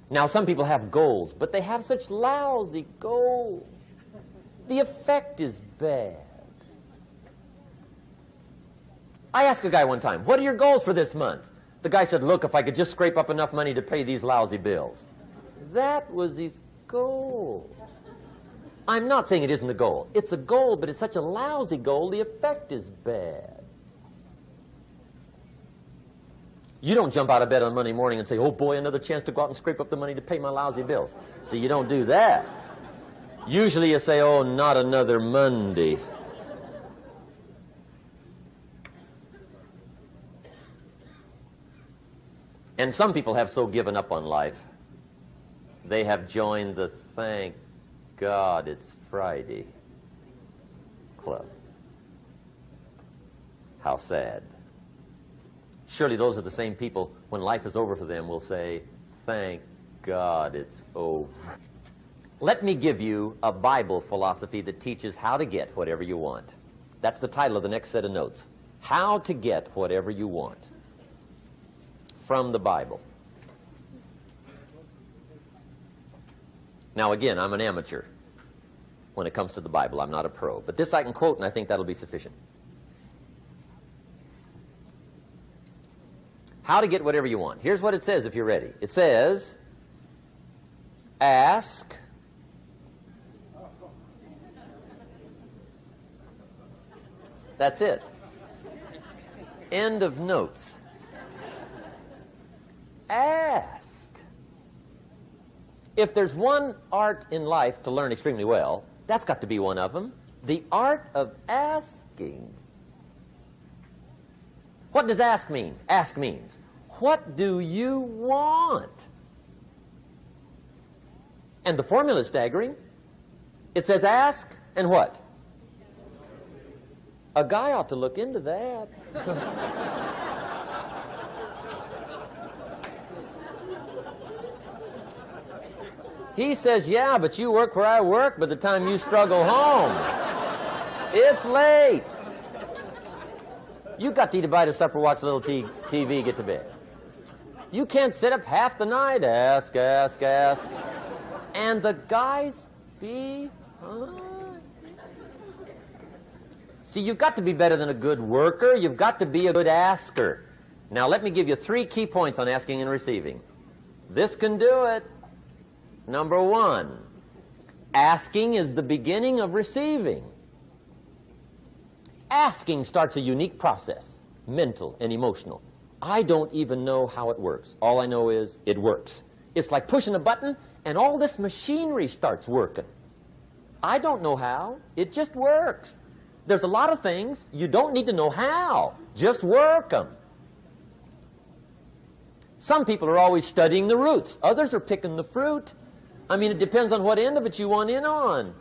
Now, some people have goals, but they have such lousy goals. The effect is bad. I asked a guy one time, what are your goals for this month? The guy said, look, if I could just scrape up enough money to pay these lousy bills. That was his goal. I'm not saying it isn't a goal. It's a goal, but it's such a lousy goal, the effect is bad. You don't jump out of bed on Monday morning and say, oh boy, another chance to go out and scrape up the money to pay my lousy bills. See, you don't do that. Usually you say, oh, not another Monday. And some people have so given up on life, they have joined the thank God it's Friday club. How sad. Surely those are the same people, when life is over for them, will say, thank God it's over. Let me give you a Bible philosophy that teaches how to get whatever you want. That's the title of the next set of notes. How to get whatever you want. From the Bible. Now again, I'm an amateur when it comes to the Bible. I'm not a pro. But this I can quote, and I think that'll be sufficient. How to get whatever you want. Here's what it says if you're ready. It says, ask, that's it. End of notes. Ask. If there's one art in life to learn extremely well, that's got to be one of them. The art of asking. What does ask mean? Ask means, what do you want? And the formula is staggering. It says ask and what? A guy ought to look into that. He says, yeah, but you work where I work, by the time you struggle home, it's late. You got to eat a bite of supper, watch a little TV, get to bed. You can't sit up half the night, ask. And the guys behind. See, you've got to be better than a good worker. You've got to be a good asker. Now, let me give you 3 key points on asking and receiving. This can do it. Number 1, asking is the beginning of receiving. Asking starts a unique process, mental and emotional. I don't even know how it works. All I know is it works. It's like pushing a button and all this machinery starts working. I don't know how. It just works. There's a lot of things you don't need to know how. Just work them. Some people are always studying the roots. Others are picking the fruit. I mean, it depends on what end of it you want in on.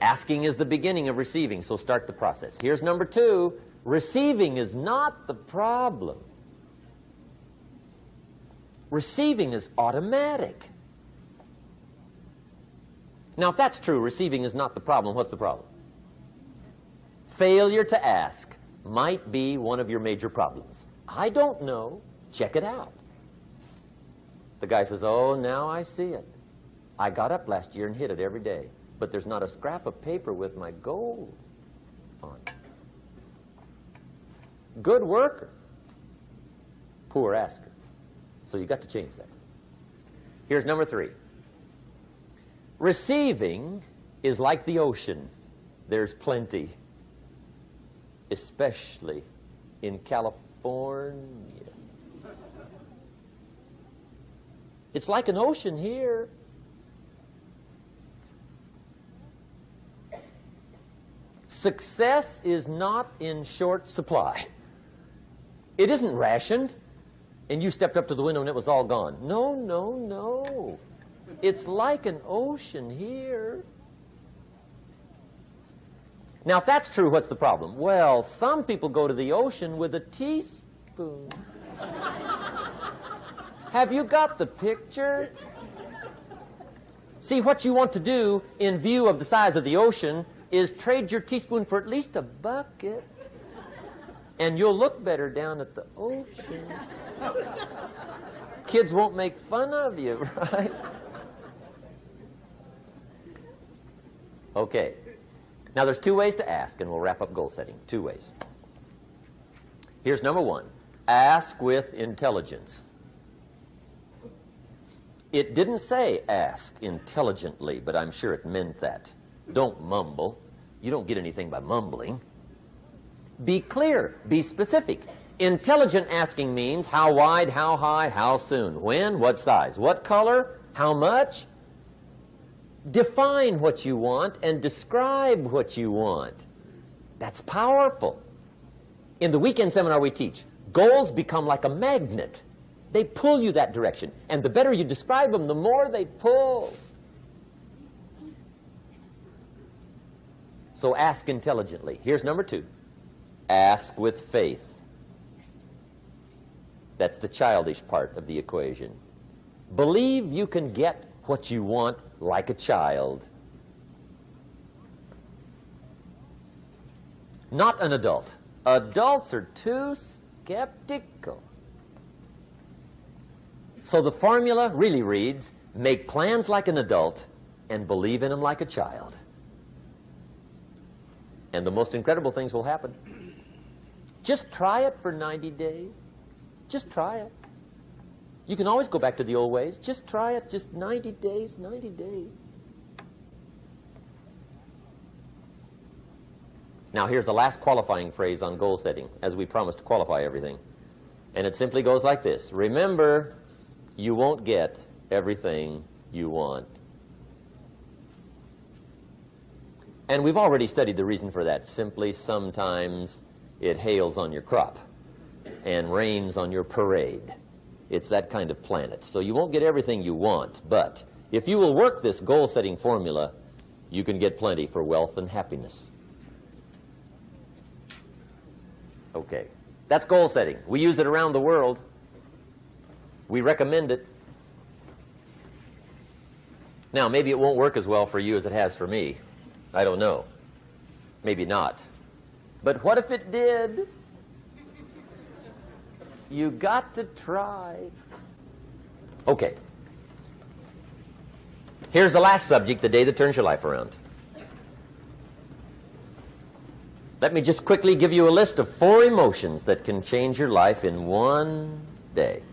Asking is the beginning of receiving, so start the process. Here's number 2. Receiving is not the problem. Receiving is automatic. Now, if that's true, receiving is not the problem, what's the problem? Failure to ask might be one of your major problems. I don't know. Check it out. The guy says, oh, now I see it. I got up last year and hit it every day, but there's not a scrap of paper with my goals on it. Good worker, poor asker. So you got to change that. Here's number 3. Receiving is like the ocean. There's plenty, especially in California. It's like an ocean here. Success is not in short supply. It isn't rationed, and you stepped up to the window and it was all gone. No, no, no. It's like an ocean here. Now, if that's true, what's the problem? Well, some people go to the ocean with a teaspoon. Have you got the picture? See, what you want to do in view of the size of the ocean is trade your teaspoon for at least a bucket, and you'll look better down at the ocean. Kids won't make fun of you, right? Okay. Now, there's 2 ways to ask, and we'll wrap up goal setting. 2 ways. Here's number 1. Ask with intelligence. It didn't say ask intelligently, but I'm sure it meant that. Don't mumble. You don't get anything by mumbling. Be clear. Be specific. Intelligent asking means how wide, how high, how soon, when, what size, what color, how much. Define what you want and describe what you want. That's powerful. In the weekend seminar we teach, goals become like a magnet. They pull you that direction. And the better you describe them, the more they pull. So ask intelligently. Here's number 2. Ask with faith. That's the childish part of the equation. Believe you can get what you want like a child. Not an adult. Adults are too skeptical. So the formula really reads, make plans like an adult and believe in them like a child. And the most incredible things will happen. Just try it for 90 days. Just try it. You can always go back to the old ways. Just try it, just 90 days, 90 days. Now here's the last qualifying phrase on goal setting, as we promised to qualify everything. And it simply goes like this. Remember, you won't get everything you want. And we've already studied the reason for that. Simply, sometimes it hails on your crop and rains on your parade. It's that kind of planet. So you won't get everything you want, but if you will work this goal-setting formula, you can get plenty for wealth and happiness. Okay, that's goal setting. We use it around the world. We recommend it. Now, maybe it won't work as well for you as it has for me. I don't know. Maybe not. But what if it did? You got to try. Okay. Here's the last subject, the day that turns your life around. Let me just quickly give you a list of 4 emotions that can change your life in one day.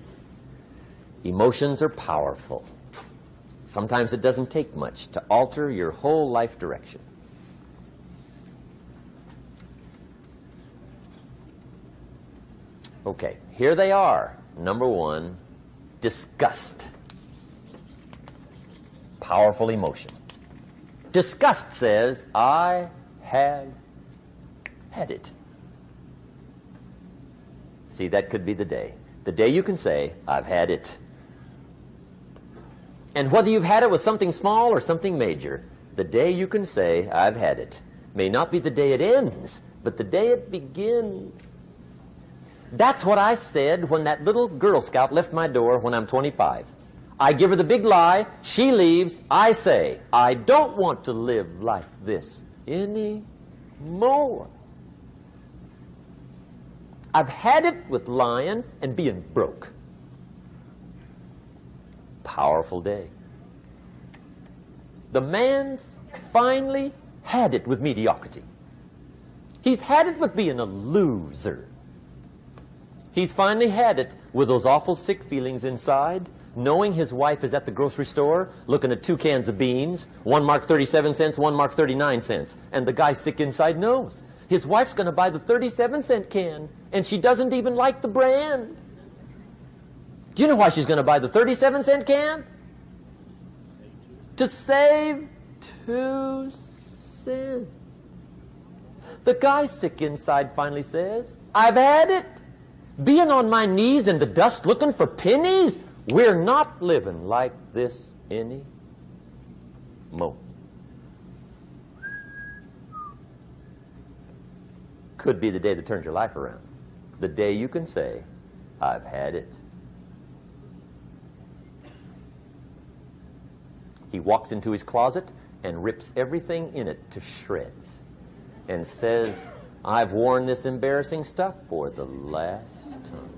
Emotions are powerful. Sometimes it doesn't take much to alter your whole life direction. Okay, here they are. Number 1, disgust. Powerful emotion. Disgust says, I have had it. See, that could be the day. The day you can say, I've had it. And whether you've had it with something small or something major, the day you can say, I've had it, may not be the day it ends, but the day it begins. That's what I said when that little Girl Scout left my door when I'm 25. I give her the big lie, she leaves, I say, I don't want to live like this anymore. I've had it with lying and being broke. Powerful day. The man's finally had it with mediocrity. He's had it with being a loser. He's finally had it with those awful sick feelings inside, knowing his wife is at the grocery store looking at 2 cans of beans, one marked 37 cents, one marked 39 cents. And the guy sick inside knows his wife's going to buy the 37-cent can, and she doesn't even like the brand. Do you know why she's going to buy the 37-cent can? To save 2 cents. The guy sick inside finally says, I've had it. Being on my knees in the dust looking for pennies, we're not living like this anymore. Could be the day that turns your life around. The day you can say, I've had it. He walks into his closet and rips everything in it to shreds and says, I've worn this embarrassing stuff for the last time.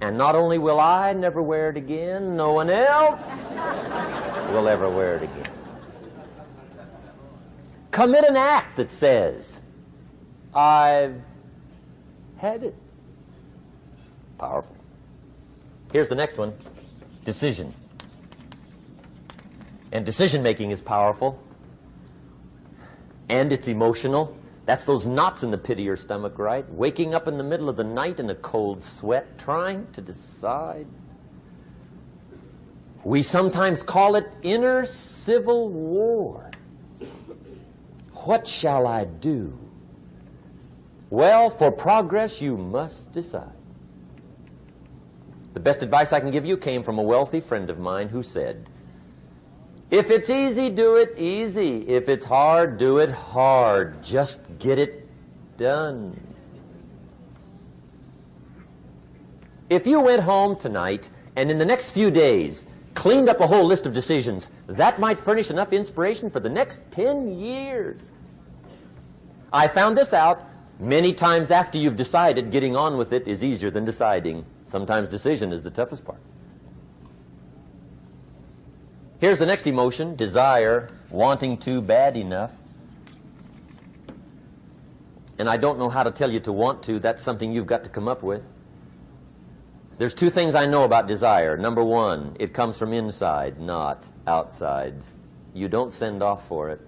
And not only will I never wear it again, no one else will ever wear it again. Commit an act that says, I've had it. Powerful. Here's the next one. Decision. And decision-making is powerful. And it's emotional. That's those knots in the pit of your stomach, right? Waking up in the middle of the night in a cold sweat, trying to decide. We sometimes call it inner civil war. What shall I do? Well, for progress, you must decide. The best advice I can give you came from a wealthy friend of mine who said, if it's easy, do it easy. If it's hard, do it hard. Just get it done. If you went home tonight and in the next few days cleaned up a whole list of decisions, that might furnish enough inspiration for the next 10 years. I found this out many times after you've decided. Getting on with it is easier than deciding. Sometimes decision is the toughest part. Here's the next emotion, desire, wanting to bad enough. And I don't know how to tell you to want to. That's something you've got to come up with. There's 2 things I know about desire. Number 1, it comes from inside, not outside. You don't send off for it.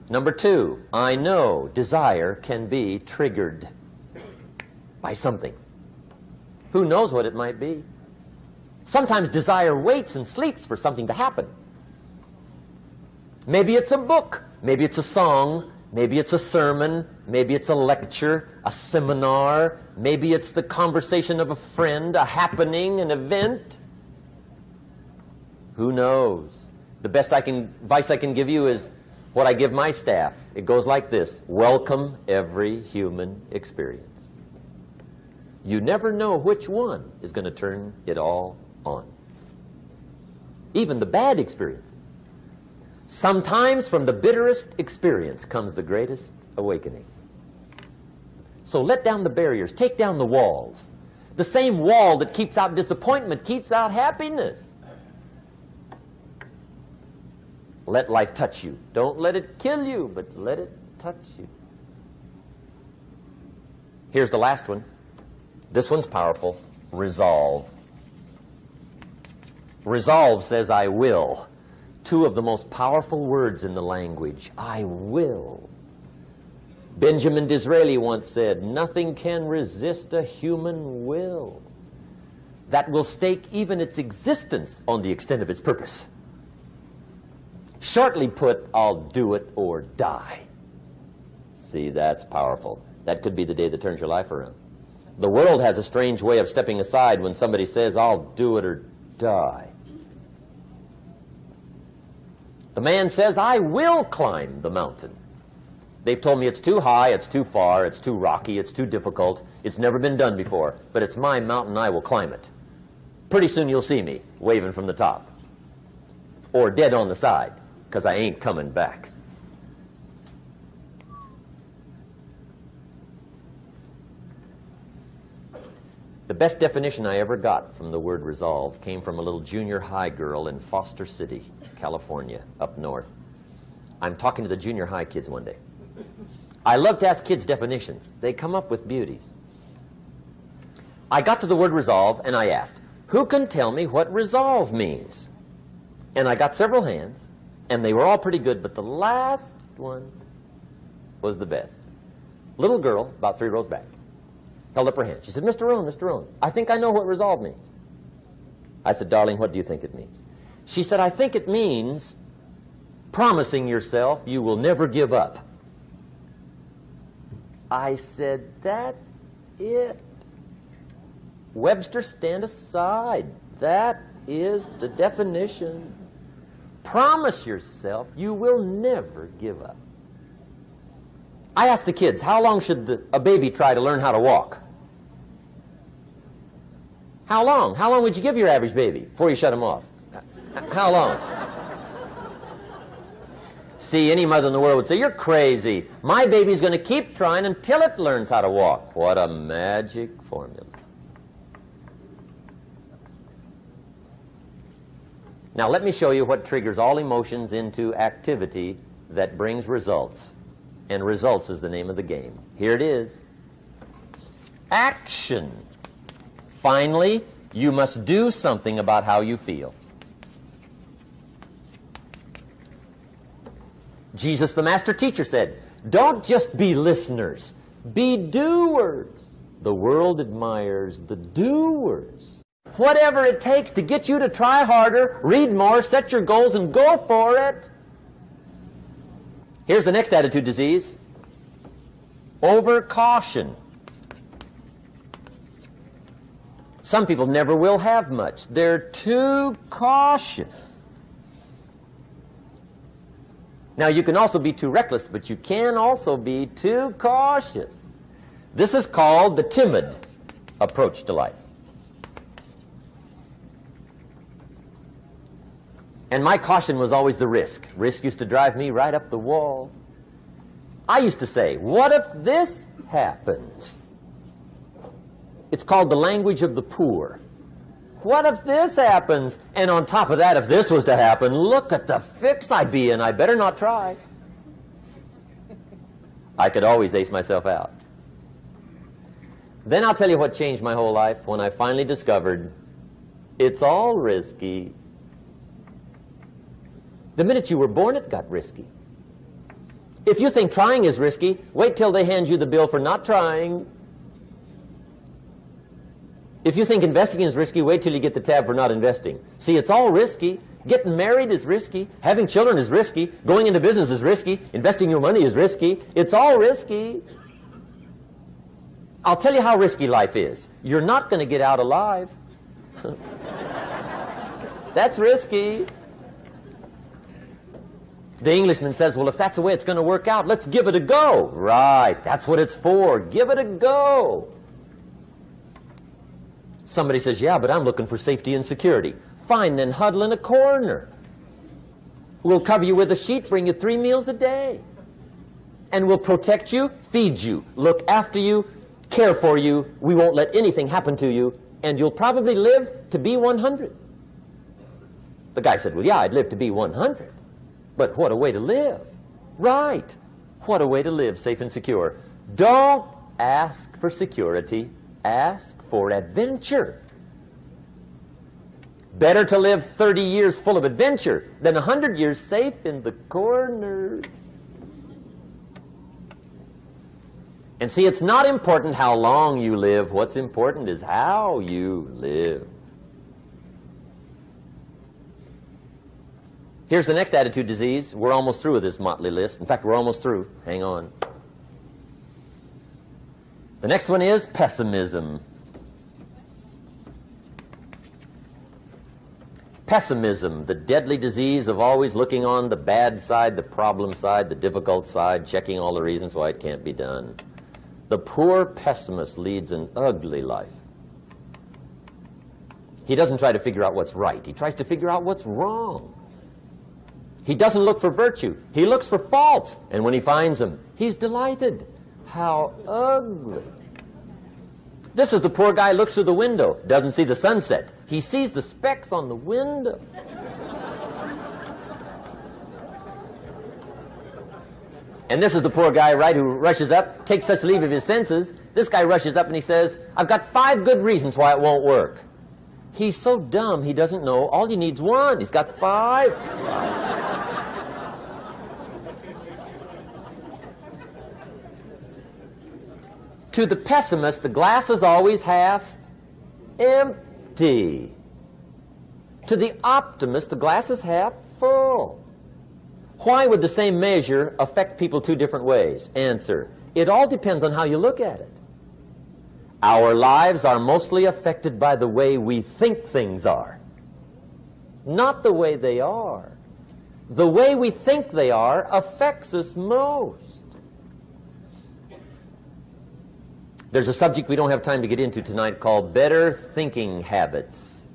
Number 2, I know desire can be triggered by something. Who knows what it might be? Sometimes desire waits and sleeps for something to happen. Maybe it's a book, maybe it's a song, maybe it's a sermon, maybe it's a lecture, a seminar, maybe it's the conversation of a friend, a happening, an event. Who knows? The best advice I can give you is what I give my staff. It goes like this: welcome every human experience. You never know which one is going to turn it all on. Even the bad experiences. Sometimes from the bitterest experience comes the greatest awakening. So let down the barriers, take down the walls. The same wall that keeps out disappointment keeps out happiness. Let life touch you. Don't let it kill you, but let it touch you. Here's the last one. This one's powerful. Resolve. Resolve says, I will. Two of the most powerful words in the language. I will. Benjamin Disraeli once said, nothing can resist a human will that will stake even its existence on the extent of its purpose. Shortly put, I'll do it or die. See, that's powerful. That could be the day that turns your life around. The world has a strange way of stepping aside when somebody says, I'll do it or die. The man says, I will climb the mountain. They've told me it's too high, it's too far, it's too rocky, it's too difficult, it's never been done before, but it's my mountain, I will climb it. Pretty soon you'll see me waving from the top. Or dead on the side, because I ain't coming back. The best definition I ever got from the word resolve came from a little junior high girl in Foster City, California, up north. I'm talking to the junior high kids one day. I love to ask kids definitions. They come up with beauties. I got to the word resolve and I asked, who can tell me what resolve means? And I got several hands, and they were all pretty good, but the last one was the best. Little girl, about 3 rows back, held up her hand. She said, Mr. Rohn, I think I know what resolve means. I said, darling, what do you think it means? She said, I think it means promising yourself you will never give up. I said, that's it. Webster, stand aside. That is the definition. Promise yourself you will never give up. I asked the kids, how long should a baby try to learn how to walk? How long? How long would you give your average baby before you shut him off? How long? See, any mother in the world would say, you're crazy. My baby's going to keep trying until it learns how to walk. What a magic formula. Now let me show you what triggers all emotions into activity that brings results. And results is the name of the game. Here it is. Action. Finally, you must do something about how you feel. Jesus, the master teacher, said, don't just be listeners, be doers. The world admires the doers. Whatever it takes to get you to try harder, read more, set your goals, and go for it. Here's the next attitude disease. Over-caution. Some people never will have much. They're too cautious. Now, you can also be too reckless, but you can also be too cautious. This is called the timid approach to life. And my caution was always the risk. Risk used to drive me right up the wall. I used to say, what if this happens? It's called the language of the poor. What if this happens? And on top of that, if this was to happen, look at the fix I'd be in. I better not try. I could always ace myself out. Then I'll tell you what changed my whole life when I finally discovered it's all risky. The minute you were born, it got risky. If you think trying is risky, wait till they hand you the bill for not trying. If you think investing is risky, wait till you get the tab for not investing. See, it's all risky. Getting married is risky. Having children is risky. Going into business is risky. Investing your money is risky. It's all risky. I'll tell you how risky life is. You're not going to get out alive. That's risky. The Englishman says, well, if that's the way it's going to work out, let's give it a go. Right, that's what it's for. Give it a go. Somebody says, yeah, but I'm looking for safety and security. Fine, then huddle in a corner. We'll cover you with a sheet, bring you 3 meals a day. And we'll protect you, feed you, look after you, care for you. We won't let anything happen to you. And you'll probably live to be 100. The guy said, well, yeah, I'd live to be 100. But what a way to live. Right. What a way to live, safe and secure. Don't ask for security. Ask for adventure. Better to live 30 years full of adventure than 100 years safe in the corner. And see, it's not important how long you live. What's important is how you live. Here's the next attitude disease. We're almost through with this motley list. In fact, we're almost through. Hang on. The next one is pessimism. Pessimism, the deadly disease of always looking on the bad side, the problem side, the difficult side, checking all the reasons why it can't be done. The poor pessimist leads an ugly life. He doesn't try to figure out what's right. He tries to figure out what's wrong. He doesn't look for virtue. He looks for faults. And when he finds them, he's delighted. How ugly. This is the poor guy who looks through the window, doesn't see the sunset. He sees the specks on the window. And this is the poor guy, right, who rushes up, takes such leave of his senses. This guy rushes up and he says, I've got 5 good reasons why it won't work. He's so dumb he doesn't know. All he needs 1. He's got 5. To the pessimist, the glass is always half empty. To the optimist, the glass is half full. Why would the same measure affect people 2 different ways? Answer, it all depends on how you look at it. Our lives are mostly affected by the way we think things are, not the way they are. The way we think they are affects us most. There's a subject we don't have time to get into tonight called better thinking habits.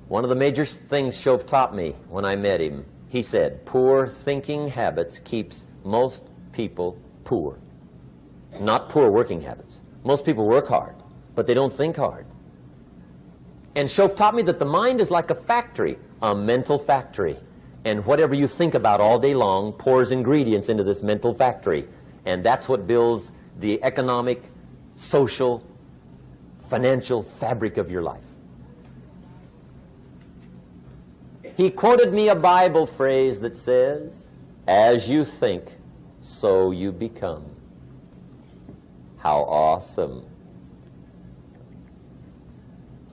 One of the major things Shove taught me when I met him, he said, poor thinking habits keeps most people poor. Not poor working habits. Most people work hard, but they don't think hard. And Shove taught me that the mind is like a factory, a mental factory. And whatever you think about all day long pours ingredients into this mental factory. And that's what builds the economic, social, financial fabric of your life. He quoted me a Bible phrase that says, as you think, so you become. How awesome.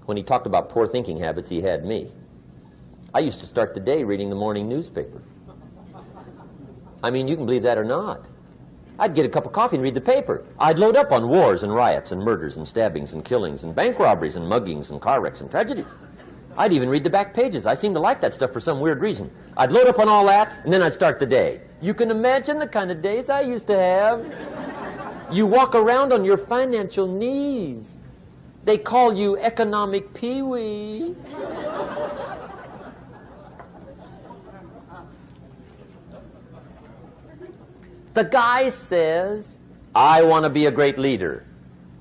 When he talked about poor thinking habits, he had me. I used to start the day reading the morning newspaper. I mean, you can believe that or not. I'd get a cup of coffee and read the paper. I'd load up on wars and riots and murders and stabbings and killings and bank robberies and muggings and car wrecks and tragedies. I'd even read the back pages. I seem to like that stuff for some weird reason. I'd load up on all that, and then I'd start the day. You can imagine the kind of days I used to have. You walk around on your financial knees. They call you economic peewee. The guy says, I want to be a great leader.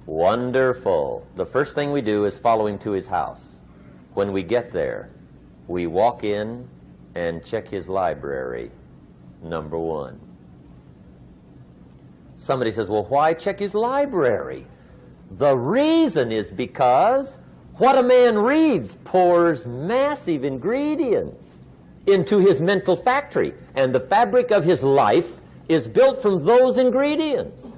Wonderful. The first thing we do is follow him to his house. When we get there, we walk in and check his library, number 1. Somebody says, well, why check his library? The reason is because what a man reads pours massive ingredients into his mental factory, and the fabric of his life is built from those ingredients.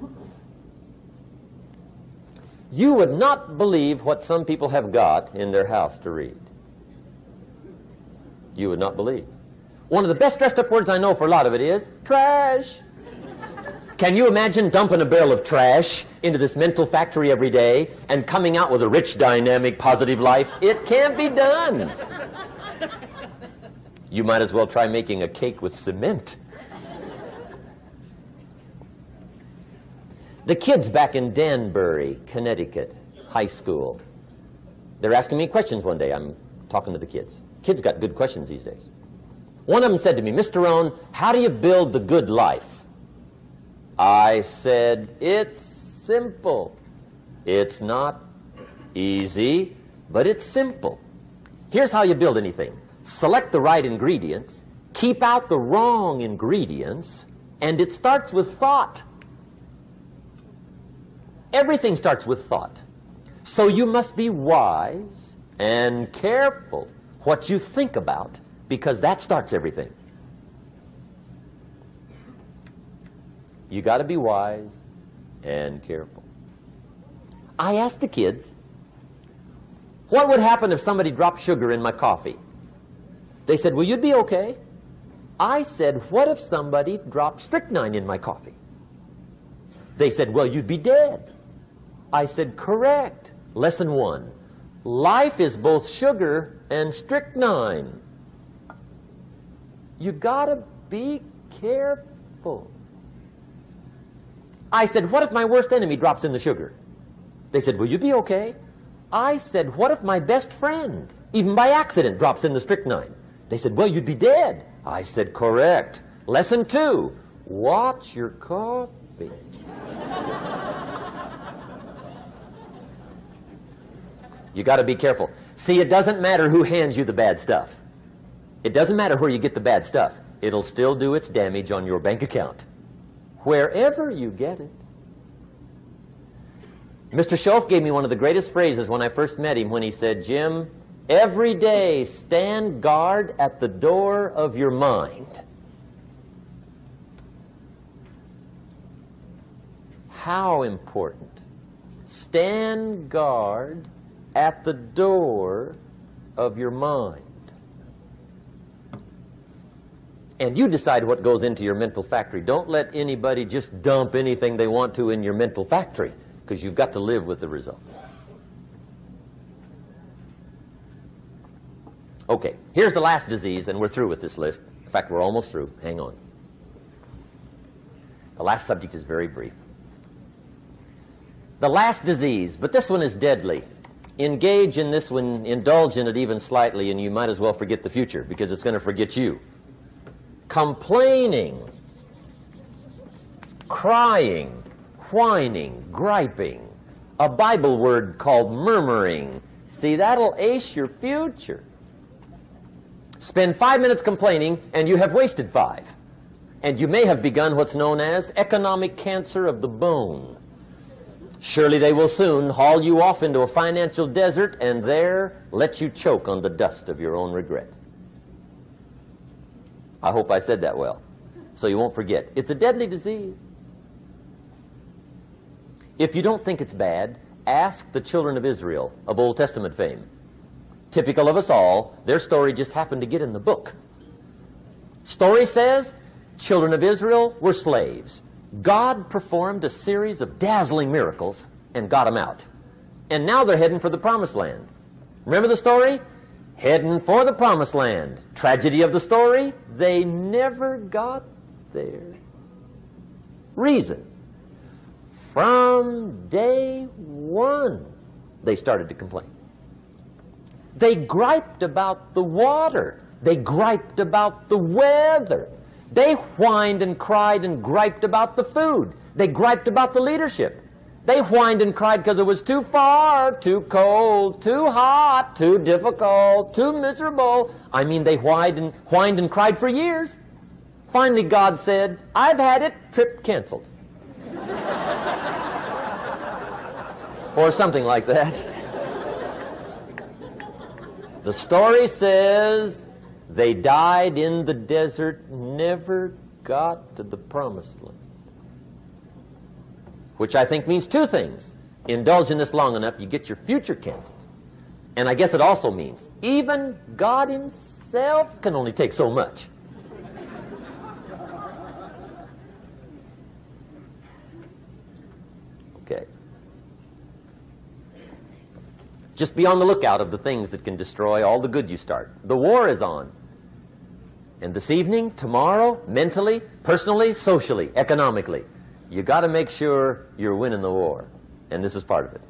You would not believe what some people have got in their house to read. You would not believe. One of the best dressed up words I know for a lot of it is trash. Can you imagine dumping a barrel of trash into this mental factory every day and coming out with a rich, dynamic, positive life? It can't be done. You might as well try making a cake with cement. The kids back in Danbury, Connecticut, high school, they're asking me questions one day. I'm talking to the kids. Kids got good questions these days. One of them said to me, Mr. Rohn, how do you build the good life? I said, it's simple. It's not easy, but it's simple. Here's how you build anything. Select the right ingredients, keep out the wrong ingredients, and it starts with thought. Everything starts with thought. So you must be wise and careful what you think about, because that starts everything. You got to be wise and careful. I asked the kids, what would happen if somebody dropped sugar in my coffee? They said, well, you'd be okay. I said, what if somebody dropped strychnine in my coffee? They said, well, you'd be dead. I said, correct. Lesson 1. Life is both sugar and strychnine. You gotta be careful. I said, what if my worst enemy drops in the sugar? They said, will you be okay? I said, what if my best friend, even by accident, drops in the strychnine? They said, well, you'd be dead. I said, correct. Lesson 2, watch your coffee. You got to be careful. See, it doesn't matter who hands you the bad stuff. It doesn't matter where you get the bad stuff. It'll still do its damage on your bank account, wherever you get it. Mr. Schoaf gave me one of the greatest phrases when I first met him when he said, Jim, every day stand guard at the door of your mind. How important. Stand guard at the door of your mind. And you decide what goes into your mental factory. Don't let anybody just dump anything they want to in your mental factory, because you've got to live with the results. Okay, here's the last disease, and we're through with this list. In fact, we're almost through. Hang on. The last subject is very brief. The last disease, but this one is deadly. Engage in this one, indulge in it even slightly, and you might as well forget the future, because it's going to forget you. Complaining, crying, whining, griping, a Bible word called murmuring. See, that'll ace your future. Spend 5 minutes complaining, and you have wasted 5. And you may have begun what's known as economic cancer of the bone. Surely they will soon haul you off into a financial desert and there let you choke on the dust of your own regret. I hope I said that well, so you won't forget. It's a deadly disease. If you don't think it's bad, ask the children of Israel of Old Testament fame. Typical of us all, their story just happened to get in the book. Story says, children of Israel were slaves. God performed a series of dazzling miracles and got them out. And now they're heading for the promised land. Remember the story? Heading for the promised land. Tragedy of the story, they never got there. Reason. From day one, they started to complain. They griped about the water. They griped about the weather. They whined and cried and griped about the food. They griped about the leadership. They whined and cried because it was too far, too cold, too hot, too difficult, too miserable. I mean, they whined and cried for years. Finally, God said, I've had it, trip canceled. Or something like that. The story says they died in the desert, never got to the promised land. Which I think means 2 things. Indulge in this long enough, you get your future canceled. And I guess it also means even God himself can only take so much. Okay. Just be on the lookout of the things that can destroy all the good you start. The war is on. And this evening, tomorrow, mentally, personally, socially, economically, you got to make sure you're winning the war. And this is part of it.